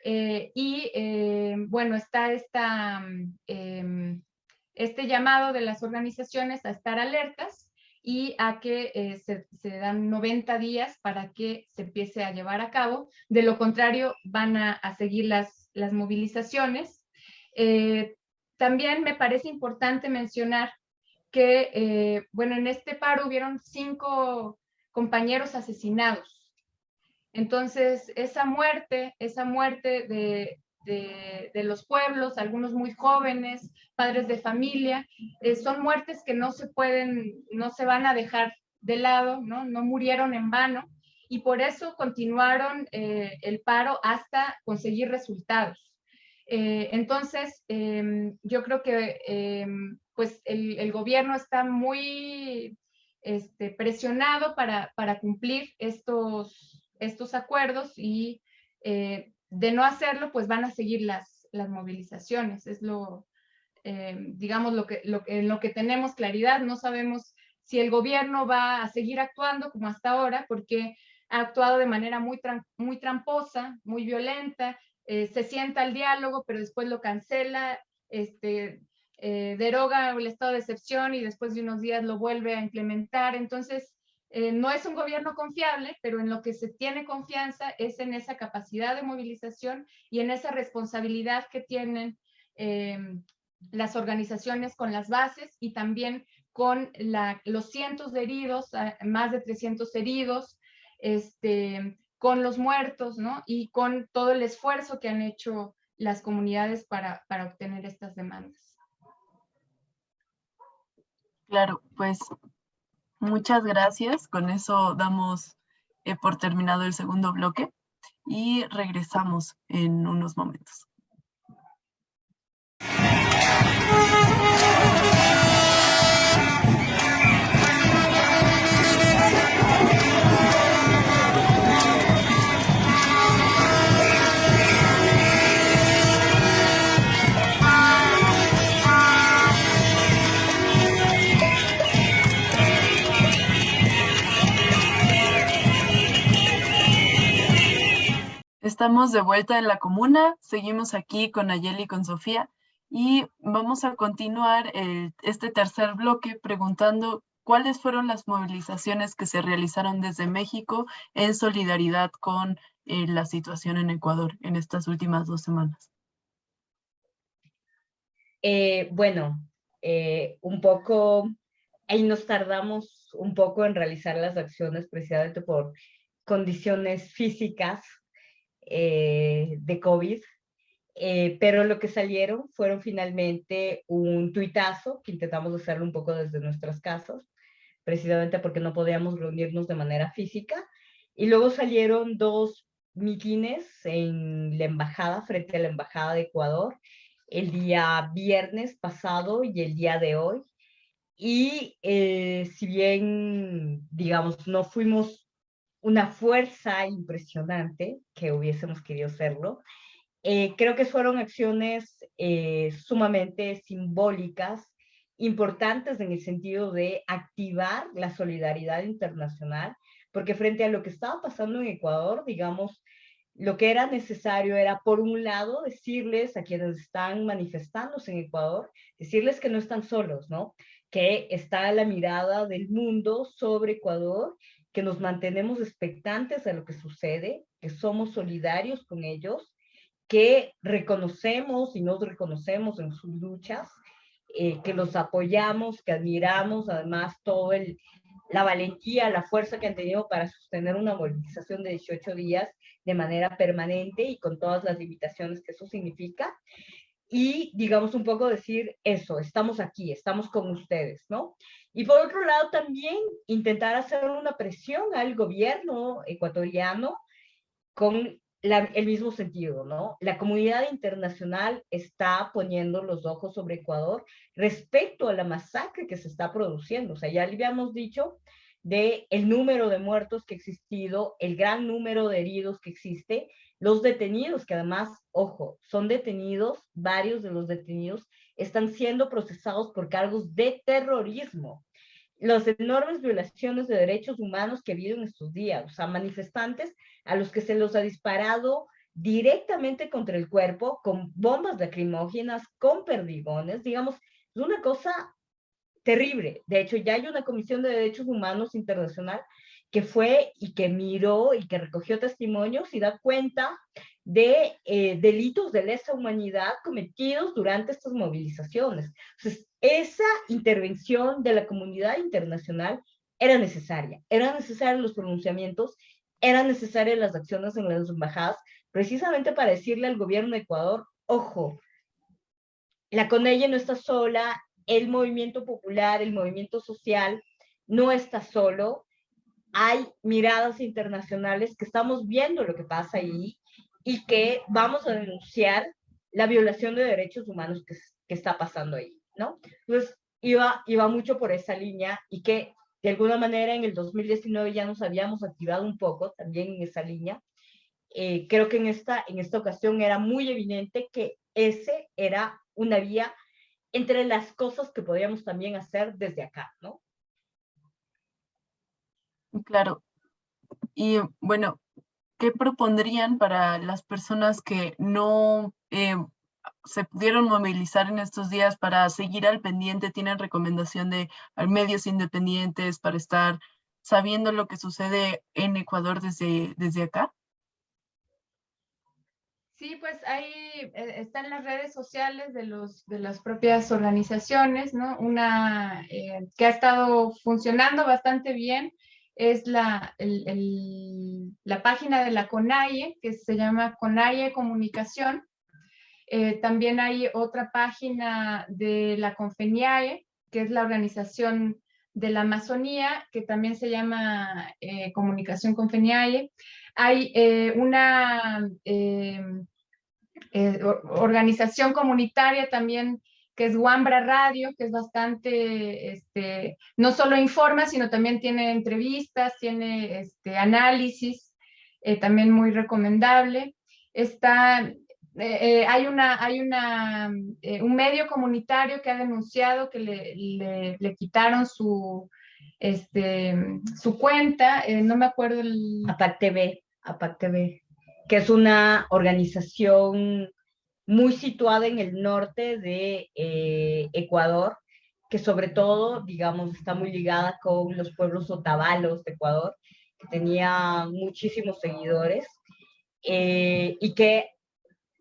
Bueno, está este llamado de las organizaciones a estar alertas y a que se dan 90 días para que se empiece a llevar a cabo. De lo contrario, van a seguir las movilizaciones. También me parece importante mencionar que, bueno, en este paro hubieron 5 compañeros asesinados. Entonces, esa muerte de los pueblos, algunos muy jóvenes, padres de familia, son muertes que no se van a dejar de lado, ¿no? No murieron en vano, y por eso continuaron el paro hasta conseguir resultados. Entonces, yo creo que pues el gobierno está muy presionado para cumplir estos acuerdos, y de no hacerlo, pues van a seguir las movilizaciones. Es digamos, en lo que tenemos claridad. No sabemos si el gobierno va a seguir actuando como hasta ahora, porque ha actuado de manera muy tramposa, muy violenta. Se sienta al diálogo, pero después lo cancela, deroga el estado de excepción y después de unos días lo vuelve a implementar. Entonces, no es un gobierno confiable, pero en lo que se tiene confianza es en esa capacidad de movilización y en esa responsabilidad que tienen las organizaciones con las bases, y también con los cientos de heridos, más de 300 heridos, con los muertos, ¿no? Y con todo el esfuerzo que han hecho las comunidades para obtener estas demandas. Claro, pues muchas gracias. Con eso damos por terminado el segundo bloque y regresamos en unos momentos. Estamos de vuelta en la comuna, seguimos aquí con Nayeli y con Sofía, y vamos a continuar este tercer bloque preguntando cuáles fueron las movilizaciones que se realizaron desde México en solidaridad con la situación en Ecuador en estas últimas 2 semanas. Bueno, un poco, ahí nos tardamos un poco en realizar las acciones precisamente por condiciones físicas de COVID, pero lo que salieron fueron finalmente un tuitazo, que intentamos hacerlo un poco desde nuestras casas, precisamente porque no podíamos reunirnos de manera física, y luego salieron 2 mítines en la embajada, frente a la embajada de Ecuador, el día viernes pasado y el día de hoy. Y si bien, digamos, no fuimos una fuerza impresionante, que hubiésemos querido serlo, creo que fueron acciones sumamente simbólicas, importantes en el sentido de activar la solidaridad internacional, porque frente a lo que estaba pasando en Ecuador, digamos, lo que era necesario era, por un lado, decirles a quienes están manifestándose en Ecuador, decirles que no están solos, ¿no? Que está la mirada del mundo sobre Ecuador, que nos mantenemos expectantes a lo que sucede, que somos solidarios con ellos, que reconocemos y nos reconocemos en sus luchas, que los apoyamos, que admiramos, además, la valentía, la fuerza que han tenido para sostener una movilización de 18 días de manera permanente y con todas las limitaciones que eso significa. Y, digamos, un poco decir eso, estamos aquí, estamos con ustedes, ¿no? Y por otro lado, también intentar hacer una presión al gobierno ecuatoriano con el mismo sentido, ¿no? La comunidad internacional está poniendo los ojos sobre Ecuador respecto a la masacre que se está produciendo. O sea, ya le habíamos dicho de el número de muertos que ha existido, el gran número de heridos que existe, los detenidos, que además, ojo, son detenidos, varios de los detenidos están siendo procesados por cargos de terrorismo. Las enormes violaciones de derechos humanos que ha habido en estos días, o sea, manifestantes a los que se los ha disparado directamente contra el cuerpo, con bombas lacrimógenas, con perdigones, digamos, es una cosa terrible. De hecho, ya hay una Comisión de Derechos Humanos Internacional que fue y que miró y que recogió testimonios y da cuenta de delitos de lesa humanidad cometidos durante estas movilizaciones. Entonces, esa intervención de la comunidad internacional era necesaria. Eran necesarios los pronunciamientos, eran necesarias las acciones en las embajadas, precisamente para decirle al gobierno de Ecuador, ojo, la CONAIE no está sola, el movimiento popular, el movimiento social no está solo, hay miradas internacionales que estamos viendo lo que pasa ahí y que vamos a denunciar la violación de derechos humanos que está pasando ahí, ¿no? Entonces, iba mucho por esa línea y que de alguna manera en el 2019 ya nos habíamos activado un poco también en esa línea. Creo que en esta ocasión era muy evidente que ese era una vía entre las cosas que podíamos también hacer desde acá, ¿no? Claro. Y bueno, ¿qué propondrían para las personas que no se pudieron movilizar en estos días para seguir al pendiente? ¿Tienen recomendación de medios independientes para estar sabiendo lo que sucede en Ecuador desde acá? Sí, pues ahí están las redes sociales de las propias organizaciones, ¿no? Una que ha estado funcionando bastante bien es la página de la CONAIE, que se llama CONAIE Comunicación. También hay otra página de la CONFENIAE, que es la organización de la Amazonía, que también se llama Comunicación CONFENIAE. Hay una organización comunitaria también que es Wambra Radio, que es bastante, no solo informa, sino también tiene entrevistas, tiene análisis, también muy recomendable. Hay un medio comunitario que ha denunciado que le quitaron su cuenta, no me acuerdo APAC TV, que es una organización muy situada en el norte de Ecuador, que sobre todo, digamos, está muy ligada con los pueblos otavalos de Ecuador, que tenía muchísimos seguidores, y que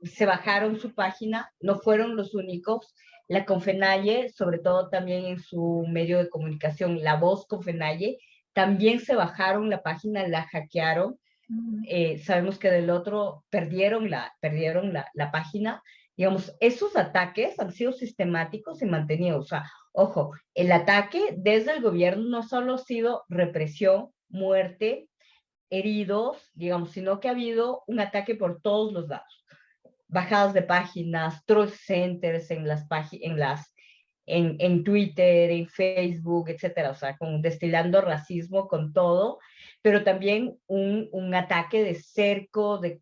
se bajaron su página, no fueron los únicos. La CONFENALLE, sobre todo también en su medio de comunicación, La Voz CONFENALLE, también se bajaron la página, la hackearon. Sabemos que del otro perdieron la página. Digamos, esos ataques han sido sistemáticos y mantenidos. O sea, ojo, el ataque desde el gobierno no solo ha sido represión, muerte, heridos, digamos, sino que ha habido un ataque por todos los lados. Bajadas de páginas, troll centers en Twitter, en Facebook, etcétera, o sea, destilando racismo con todo, pero también un ataque de cerco, de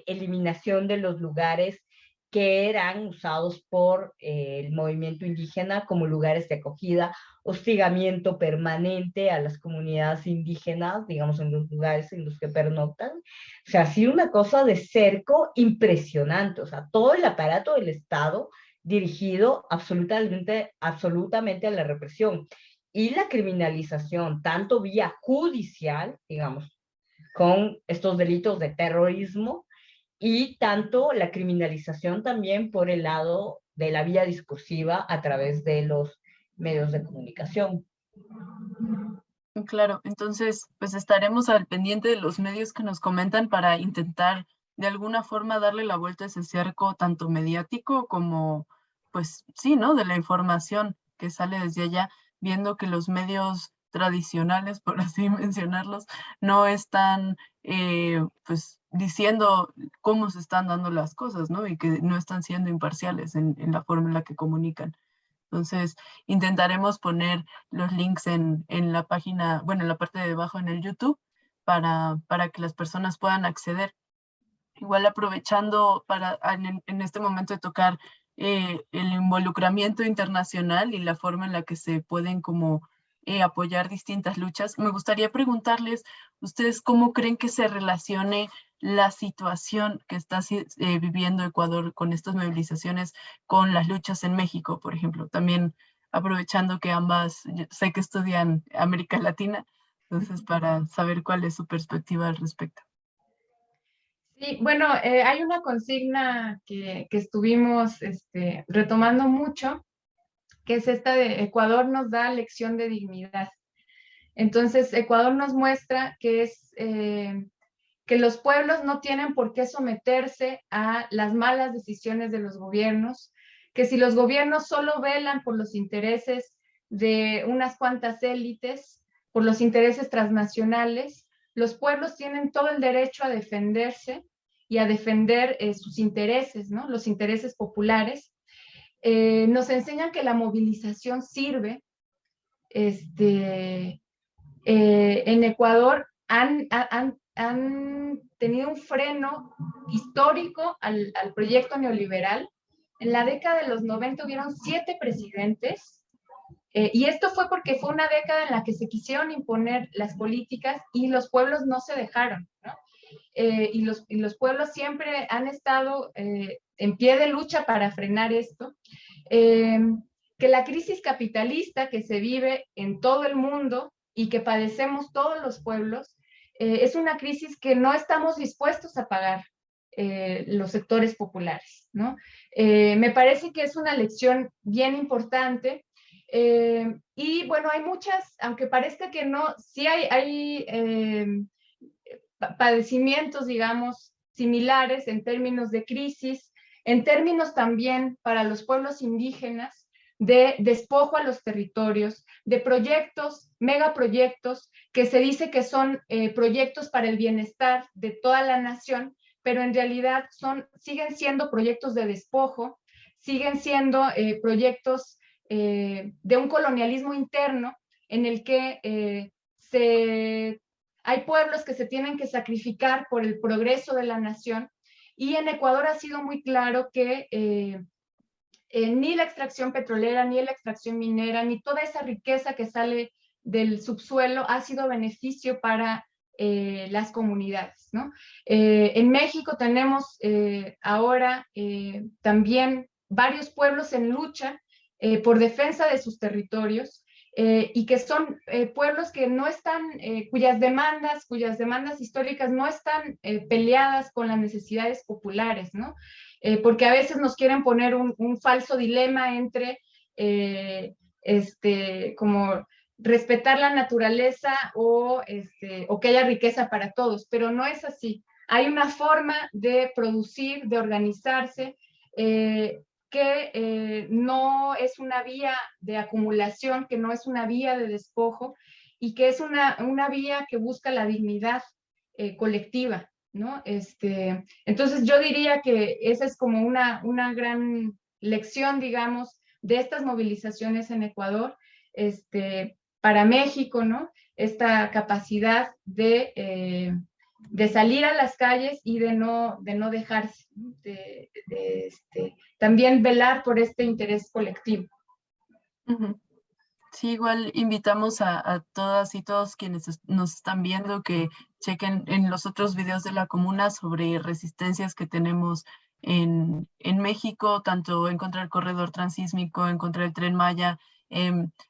eliminación de los lugares que eran usados por el movimiento indígena como lugares de acogida, hostigamiento permanente a las comunidades indígenas, digamos, en los lugares en los que pernoctan. O sea, ha sido una cosa de cerco impresionante, o sea, todo el aparato del Estado dirigido absolutamente a la represión y la criminalización, tanto vía judicial, digamos, con estos delitos de terrorismo, y tanto la criminalización también por el lado de la vía discursiva a través de los medios de comunicación. Claro, entonces pues estaremos al pendiente de los medios que nos comentan para intentar de alguna forma darle la vuelta a ese cerco tanto mediático como pues sí, ¿no? De la información que sale desde allá, viendo que los medios tradicionales, por así mencionarlos, no están pues diciendo cómo se están dando las cosas, ¿no? Y que no están siendo imparciales en la forma en la que comunican. Entonces, intentaremos poner los links en la página, bueno, en la parte de abajo en el YouTube para que las personas puedan acceder. Igual aprovechando para en este momento de tocar el involucramiento internacional y la forma en la que se pueden como apoyar distintas luchas, me gustaría preguntarles, ¿ustedes cómo creen que se relacione la situación que está viviendo Ecuador con estas movilizaciones con las luchas en México, por ejemplo? También aprovechando que ambas, sé que estudian América Latina, entonces para saber cuál es su perspectiva al respecto. Sí, bueno, hay una consigna que estuvimos retomando mucho, que es esta de Ecuador nos da lección de dignidad. Entonces, Ecuador nos muestra que que los pueblos no tienen por qué someterse a las malas decisiones de los gobiernos, que si los gobiernos solo velan por los intereses de unas cuantas élites, por los intereses transnacionales, los pueblos tienen todo el derecho a defenderse y a defender sus intereses, ¿no? Los intereses populares. Nos enseñan que la movilización sirve. En Ecuador han tenido un freno histórico al proyecto neoliberal. En la década de los 90 hubieron 7 presidentes, y esto fue porque fue una década en la que se quisieron imponer las políticas y los pueblos no se dejaron, ¿no? Y los pueblos siempre han estado en pie de lucha para frenar esto. Que la crisis capitalista que se vive en todo el mundo y que padecemos todos los pueblos, es una crisis que no estamos dispuestos a pagar los sectores populares, ¿no? Me parece que es una lección bien importante. Y bueno, hay muchas, aunque parezca que no, sí hay padecimientos, digamos, similares en términos de crisis, en términos también para los pueblos indígenas, de despojo a los territorios, de proyectos, megaproyectos, que se dice que son proyectos para el bienestar de toda la nación, pero en realidad siguen siendo proyectos de despojo, siguen siendo proyectos de un colonialismo interno en el que hay pueblos que se tienen que sacrificar por el progreso de la nación, y en Ecuador ha sido muy claro que ni la extracción petrolera, ni la extracción minera, ni toda esa riqueza que sale del subsuelo ha sido beneficio para las comunidades, ¿no? En México tenemos ahora también varios pueblos en lucha por defensa de sus territorios, y que son pueblos que no están, cuyas demandas históricas no están peleadas con las necesidades populares, ¿no? Porque a veces nos quieren poner un falso dilema entre como respetar la naturaleza o que haya riqueza para todos, pero no es así. Hay una forma de producir, de organizarse, que no es una vía de acumulación, que no es una vía de despojo, y que es una vía que busca la dignidad colectiva, ¿no? Entonces yo diría que esa es como una gran lección, digamos, de estas movilizaciones en Ecuador, para México, ¿no? Esta capacidad de salir a las calles y de no dejarse, ¿no? También velar por este interés colectivo. Ujú. Sí, igual invitamos a todas y todos quienes nos están viendo que chequen en los otros videos de la comuna sobre resistencias que tenemos en México, tanto en contra del corredor transísmico, en contra del Tren Maya,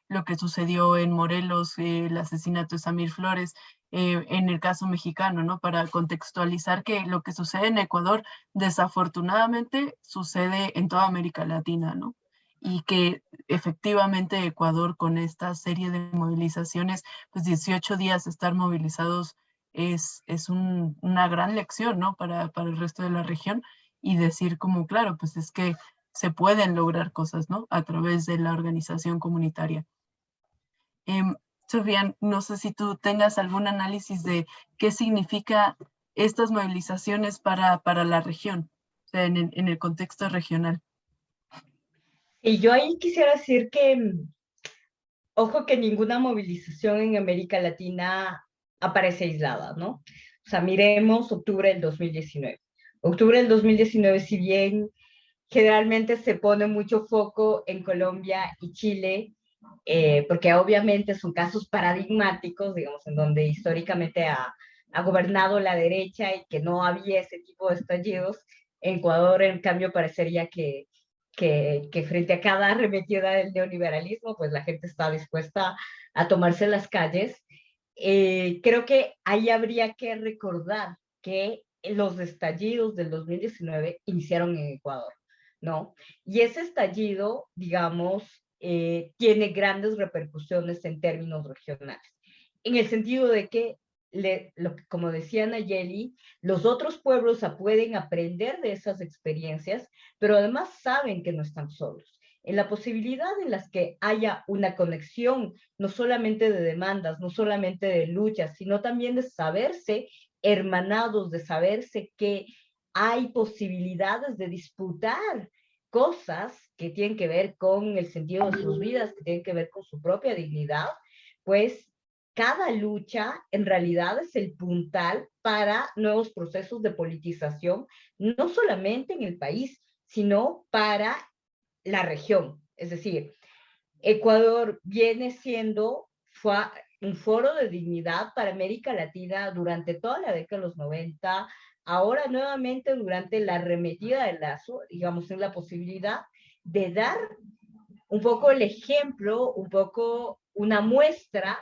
lo que sucedió en Morelos, el asesinato de Samir Flores, en el caso mexicano, ¿no? Para contextualizar que lo que sucede en Ecuador desafortunadamente sucede en toda América Latina, ¿no? Y que efectivamente Ecuador, con esta serie de movilizaciones, pues 18 días estar movilizados es una gran lección, ¿no? Para el resto de la región, y decir como, claro, pues es que se pueden lograr cosas, ¿no? A través de la organización comunitaria. Sofía, no sé si tú tengas algún análisis de qué significa estas movilizaciones para la región, o sea, en el contexto regional. Y yo ahí quisiera decir que, ojo, que ninguna movilización en América Latina aparece aislada, ¿no? O sea, miremos octubre del 2019. Octubre del 2019, si bien generalmente se pone mucho foco en Colombia y Chile, porque obviamente son casos paradigmáticos, digamos, en donde históricamente ha gobernado la derecha y que no había ese tipo de estallidos. En Ecuador, en cambio, parecería que frente a cada arremetida del neoliberalismo, pues la gente está dispuesta a tomarse las calles. Creo que ahí habría que recordar que los estallidos del 2019 iniciaron en Ecuador, ¿no? Y ese estallido, digamos, tiene grandes repercusiones en términos regionales. En el sentido de que, como decía Nayeli, los otros pueblos pueden aprender de esas experiencias, pero además saben que no están solos. En la posibilidad en las que haya una conexión, no solamente de demandas, no solamente de luchas, sino también de saberse hermanados, de saberse que hay posibilidades de disputar cosas que tienen que ver con el sentido de sus vidas, que tienen que ver con su propia dignidad, pues cada lucha en realidad es el puntal para nuevos procesos de politización, no solamente en el país, sino para la región. Es decir, Ecuador viene siendo un foro de dignidad para América Latina durante toda la década de los 90, ahora nuevamente durante la arremetida de Lazo, digamos, en la posibilidad de dar un poco el ejemplo, un poco una muestra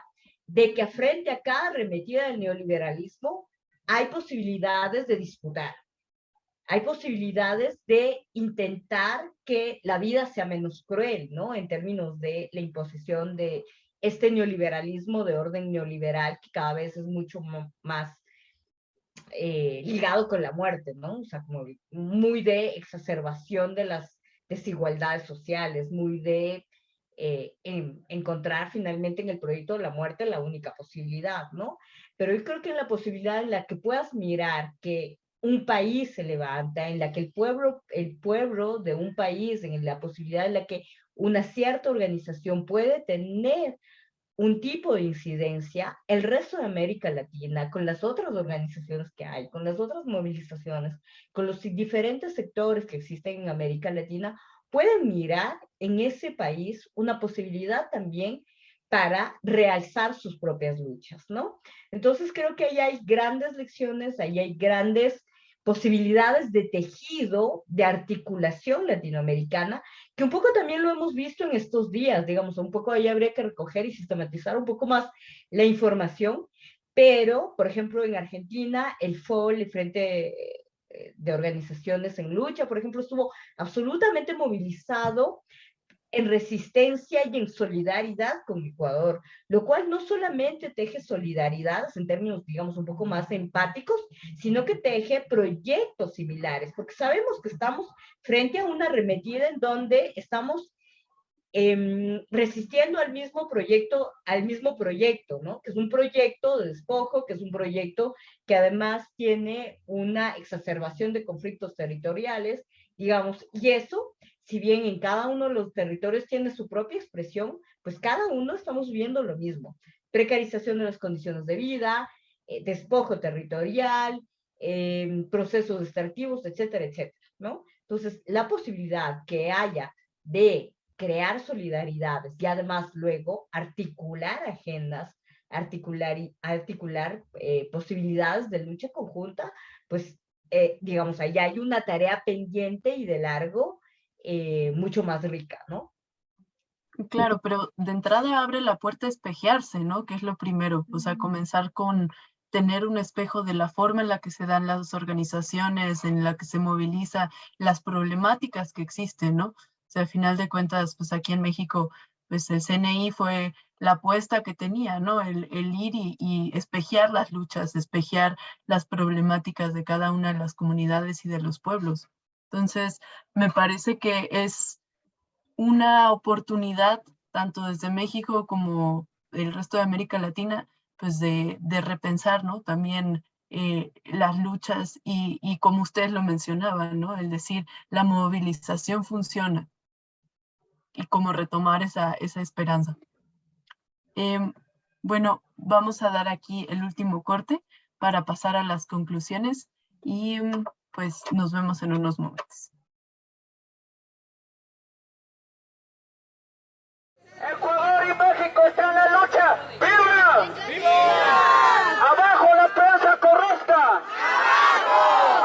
de que frente a cada arremetida del neoliberalismo hay posibilidades de disputar. Hay posibilidades de intentar que la vida sea menos cruel, ¿no? En términos de la imposición de este neoliberalismo de orden neoliberal que cada vez es mucho más ligado con la muerte, ¿no? O sea, como muy de exacerbación de las desigualdades sociales, muy de encontrar finalmente en el proyecto de la muerte la única posibilidad, ¿no? Pero yo creo que en la posibilidad en la que puedas mirar que un país se levanta, en la que el pueblo de un país, en la posibilidad en la que una cierta organización puede tener un tipo de incidencia, el resto de América Latina, con las otras organizaciones que hay, con las otras movilizaciones, con los diferentes sectores que existen en América Latina, pueden mirar en ese país una posibilidad también para realzar sus propias luchas, ¿no? Entonces creo que ahí hay grandes lecciones, ahí hay grandes posibilidades de tejido, de articulación latinoamericana, que un poco también lo hemos visto en estos días, digamos, un poco ahí habría que recoger y sistematizar un poco más la información, pero, por ejemplo, en Argentina, el FOL, el Frente de Organizaciones en Lucha, por ejemplo, estuvo absolutamente movilizado en resistencia y en solidaridad con Ecuador, lo cual no solamente teje solidaridades en términos, digamos, un poco más empáticos, sino que teje proyectos similares, porque sabemos que estamos frente a una arremetida en donde estamos resistiendo al mismo proyecto, ¿no? Que es un proyecto de despojo, que es un proyecto que además tiene una exacerbación de conflictos territoriales, digamos, y eso, si bien en cada uno de los territorios tiene su propia expresión, pues cada uno estamos viendo lo mismo. Precarización de las condiciones de vida, despojo territorial, procesos extractivos, etcétera, etcétera, ¿no? Entonces, la posibilidad que haya de crear solidaridades y además luego articular agendas, articular posibilidades de lucha conjunta, pues digamos, ahí hay una tarea pendiente y de largo mucho más rica, ¿no? Claro, pero de entrada abre la puerta a espejearse, ¿no? Que es lo primero, o sea, comenzar con tener un espejo de la forma en la que se dan las organizaciones, en la que se moviliza, las problemáticas que existen, ¿no? O sea, al final de cuentas, pues aquí en México, pues el CNI fue la apuesta que tenía, ¿no? El ir y espejear las luchas, espejear las problemáticas de cada una de las comunidades y de los pueblos. Entonces, me parece que es una oportunidad, tanto desde México como el resto de América Latina, pues de repensar, ¿no? También las luchas y como ustedes lo mencionaban, ¿no? El decir, la movilización funciona y cómo retomar esa esperanza. Bueno, vamos a dar aquí el último corte para pasar a las conclusiones y pues nos vemos en unos momentos. Ecuador y México están en la lucha. ¡Viva! ¡Viva! ¡Abajo la prensa corrupta! ¡Abajo!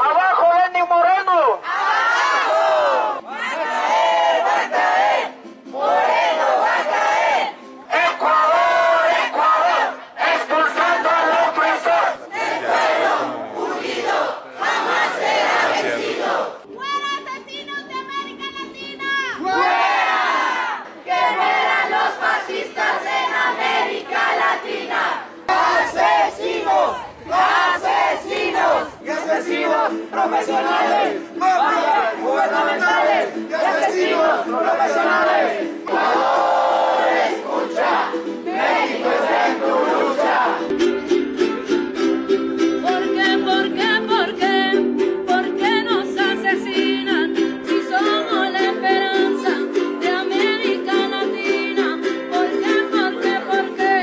¡Abajo Lenín Moreno! ¡Abajo! ¡Va a caer! ¡Moreno va a caer! ¡Ecuador, Ecuador! ¡Expulsando al opresor! ¡El pueblo unido jamás será vencido! ¡Fuera profesionales, mafias gubernamentales y asesinos profesionales. Ecuador, escucha, México está en tu lucha. ¿Por qué nos asesinan si somos la esperanza de América Latina? ¿Por qué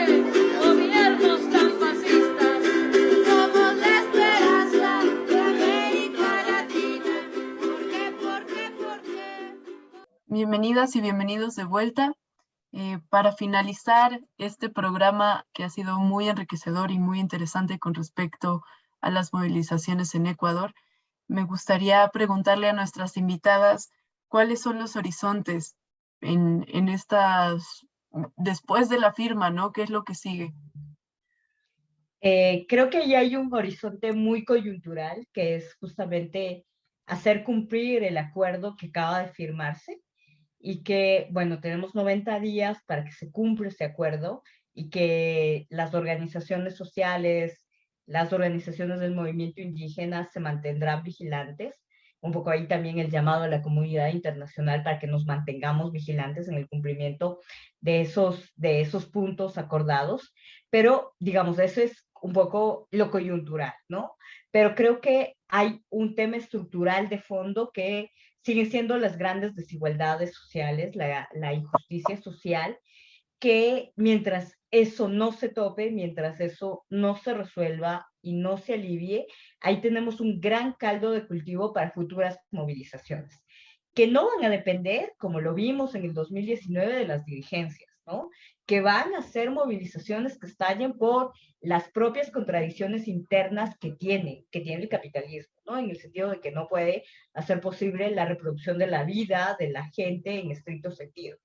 gobiernos tan fascistas? Somos la esperanza de América Latina. ¿Por qué? Bienvenidas y bienvenidos de vuelta. Para finalizar este programa que ha sido muy enriquecedor y muy interesante con respecto a las movilizaciones en Ecuador, me gustaría preguntarle a nuestras invitadas cuáles son los horizontes en estas, después de la firma, ¿no? ¿Qué es lo que sigue? Creo que ya hay un horizonte muy coyuntural, que es justamente hacer cumplir el acuerdo que acaba de firmarse y que, bueno, tenemos 90 días para que se cumpla ese acuerdo y que las organizaciones sociales, las organizaciones del movimiento indígena se mantendrán vigilantes. Un poco ahí también el llamado a la comunidad internacional para que nos mantengamos vigilantes en el cumplimiento de esos puntos acordados. Pero, digamos, eso es un poco lo coyuntural, ¿no? Pero creo que hay un tema estructural de fondo que siguen siendo las grandes desigualdades sociales, la injusticia social, que mientras eso no se tope, mientras eso no se resuelva y no se alivie, ahí tenemos un gran caldo de cultivo para futuras movilizaciones, que no van a depender, como lo vimos en el 2019, de las dirigencias, ¿no? Que van a ser movilizaciones que estallen por las propias contradicciones internas que tiene el capitalismo, ¿no? En el sentido de que no puede hacer posible la reproducción de la vida de la gente en estricto sentido.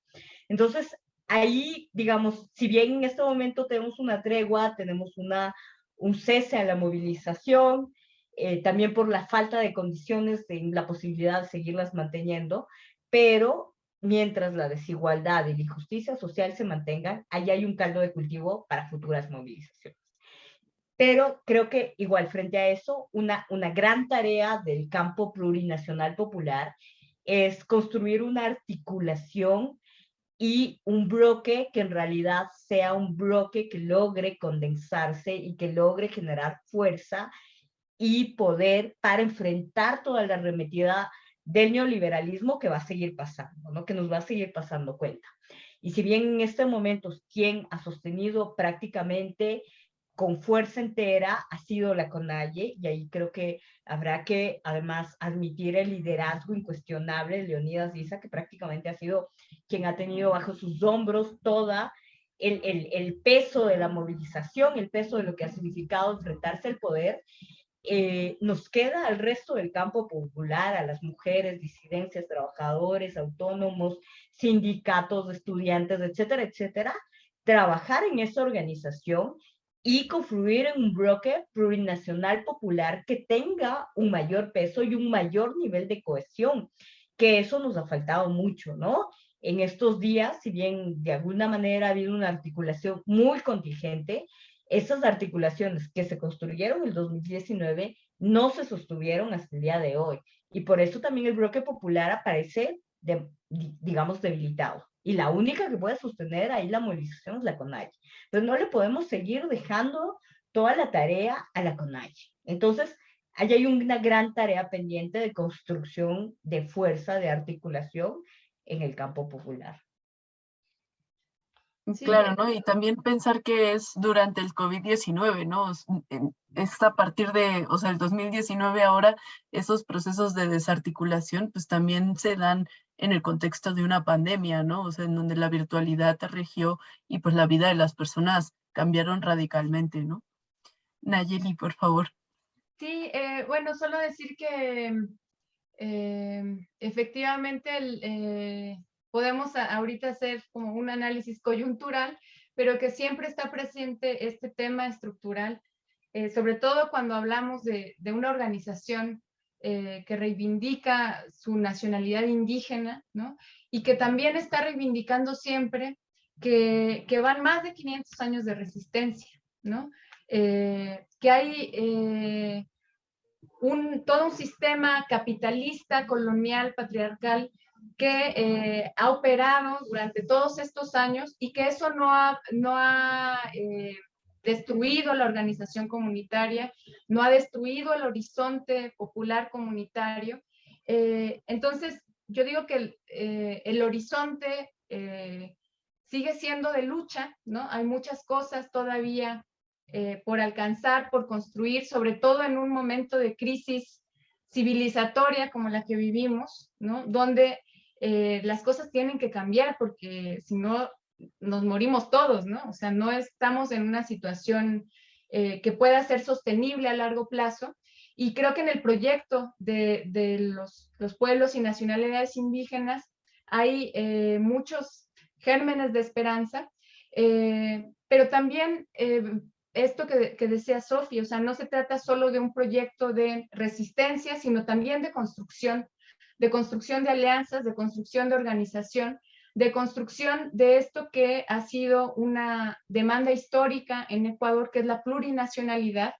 Entonces, ahí, digamos, si bien en este momento tenemos una tregua, tenemos un cese a la movilización, también por la falta de condiciones, de la posibilidad de seguirlas manteniendo, pero mientras la desigualdad y la injusticia social se mantengan, ahí hay un caldo de cultivo para futuras movilizaciones. Pero creo que igual frente a eso, una gran tarea del campo plurinacional popular es construir una articulación y un bloque que en realidad sea un bloque que logre condensarse y que logre generar fuerza y poder para enfrentar toda la arremetida del neoliberalismo que va a seguir pasando, ¿no? Que nos va a seguir pasando cuenta. Y si bien en este momento quien ha sostenido prácticamente con fuerza entera ha sido la CONAIE, y ahí creo que habrá que además admitir el liderazgo incuestionable de Leonidas Diza, que prácticamente ha sido quien ha tenido bajo sus hombros toda el peso de la movilización, el peso de lo que ha significado enfrentarse al poder. Nos queda al resto del campo popular, a las mujeres, disidencias, trabajadores, autónomos, sindicatos, estudiantes, etcétera, etcétera, trabajar en esa organización y confluir en un bloque plurinacional popular que tenga un mayor peso y un mayor nivel de cohesión, que eso nos ha faltado mucho, ¿no? En estos días, si bien de alguna manera ha habido una articulación muy contingente, esas articulaciones que se construyeron en el 2019 no se sostuvieron hasta el día de hoy. Y por eso también el bloque popular aparece, digamos, debilitado. Y la única que puede sostener ahí la movilización es la CONAIE. Entonces no le podemos seguir dejando toda la tarea a la CONAIE. Entonces, ahí hay una gran tarea pendiente de construcción de fuerza, de articulación en el campo popular. Sí. Claro, ¿no? Y también pensar que es durante el COVID-19, ¿no? Es a partir de, o sea, el 2019 ahora, esos procesos de desarticulación, pues también se dan en el contexto de una pandemia, ¿no? O sea, en donde la virtualidad regió y pues la vida de las personas cambiaron radicalmente, ¿no? Nayeli, por favor. Sí, bueno, solo decir que efectivamente podemos ahorita hacer como un análisis coyuntural, pero que siempre está presente este tema estructural, sobre todo cuando hablamos de una organización que reivindica su nacionalidad indígena, ¿no? Y que también está reivindicando siempre que van más de 500 años de resistencia, ¿no? Que hay todo un sistema capitalista, colonial, patriarcal, que ha operado durante todos estos años y que eso no ha destruido la organización comunitaria, no ha destruido el horizonte popular comunitario. Entonces, yo digo que el horizonte sigue siendo de lucha, ¿no? Hay muchas cosas todavía por alcanzar, por construir, sobre todo en un momento de crisis civilizatoria como la que vivimos, ¿no? Donde las cosas tienen que cambiar porque si no nos morimos todos, ¿no? O sea, no estamos en una situación que pueda ser sostenible a largo plazo. Y creo que en el proyecto de los pueblos y nacionalidades indígenas hay muchos gérmenes de esperanza, pero también esto que decía Sofi, o sea, no se trata solo de un proyecto de resistencia, sino también de construcción de alianzas, de construcción de organización, de construcción de esto que ha sido una demanda histórica en Ecuador, que es la plurinacionalidad,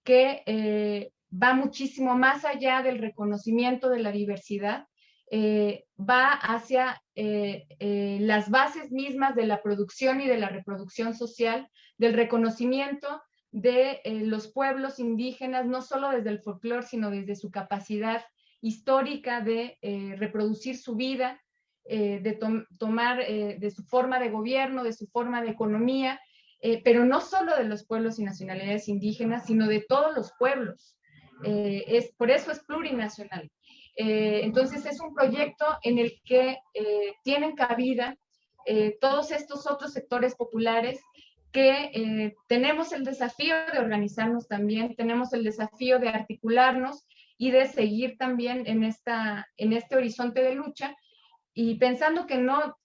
que va muchísimo más allá del reconocimiento de la diversidad, va hacia las bases mismas de la producción y de la reproducción social, del reconocimiento de los pueblos indígenas, no solo desde el folclore, sino desde su capacidad histórica de reproducir su vida, de tomar de su forma de gobierno, de su forma de economía, pero no solo de los pueblos y nacionalidades indígenas, sino de todos los pueblos. Por eso es plurinacional. Entonces es un proyecto en el que tienen cabida todos estos otros sectores populares que tenemos el desafío de organizarnos también, tenemos el desafío de articularnos y de seguir también en este horizonte de lucha, y pensando que no,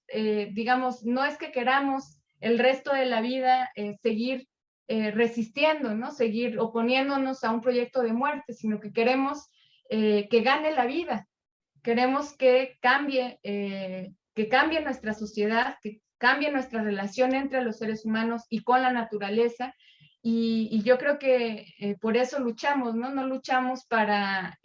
digamos, no es que queramos el resto de la vida seguir resistiendo, ¿no? Seguir oponiéndonos a un proyecto de muerte, sino que queremos que gane la vida, queremos que cambie nuestra sociedad, que cambie nuestra relación entre los seres humanos y con la naturaleza, y yo creo que por eso luchamos, ¿no? No luchamos para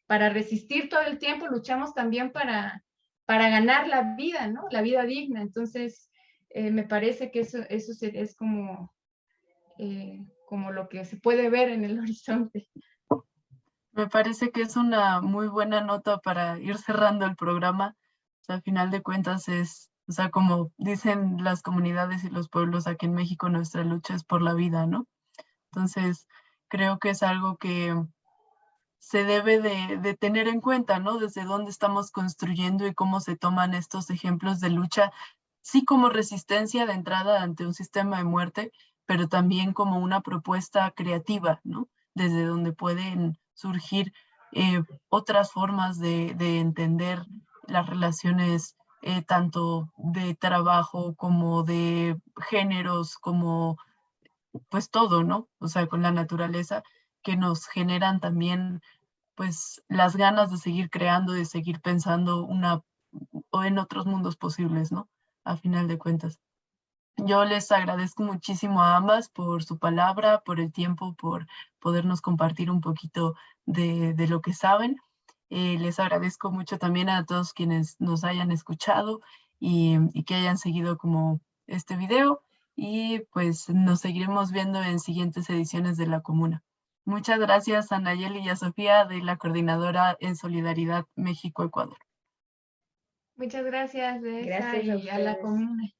resistir todo el tiempo, luchamos también para ganar la vida, ¿no? La vida digna. Entonces, me parece que eso es como lo que se puede ver en el horizonte. Me parece que es una muy buena nota para ir cerrando el programa. O sea, al final de cuentas o sea, como dicen las comunidades y los pueblos aquí en México, nuestra lucha es por la vida, ¿no? Entonces, creo que es algo que se debe de tener en cuenta, ¿no? Desde dónde estamos construyendo y cómo se toman estos ejemplos de lucha, sí como resistencia de entrada ante un sistema de muerte, pero también como una propuesta creativa, ¿no? Desde donde pueden surgir otras formas de entender las relaciones tanto de trabajo como de géneros, como pues todo, ¿no? O sea, con la naturaleza, que nos generan también pues las ganas de seguir creando, de seguir pensando o en otros mundos posibles, ¿no? A final de cuentas. Yo les agradezco muchísimo a ambas por su palabra, por el tiempo, por podernos compartir un poquito de lo que saben. Les agradezco mucho también a todos quienes nos hayan escuchado y que hayan seguido como este video, y pues nos seguiremos viendo en siguientes ediciones de La Comuna. Muchas gracias a Nayeli y a Sofía de la Coordinadora en Solidaridad México-Ecuador. Muchas gracias, Gracias y a La Comuna.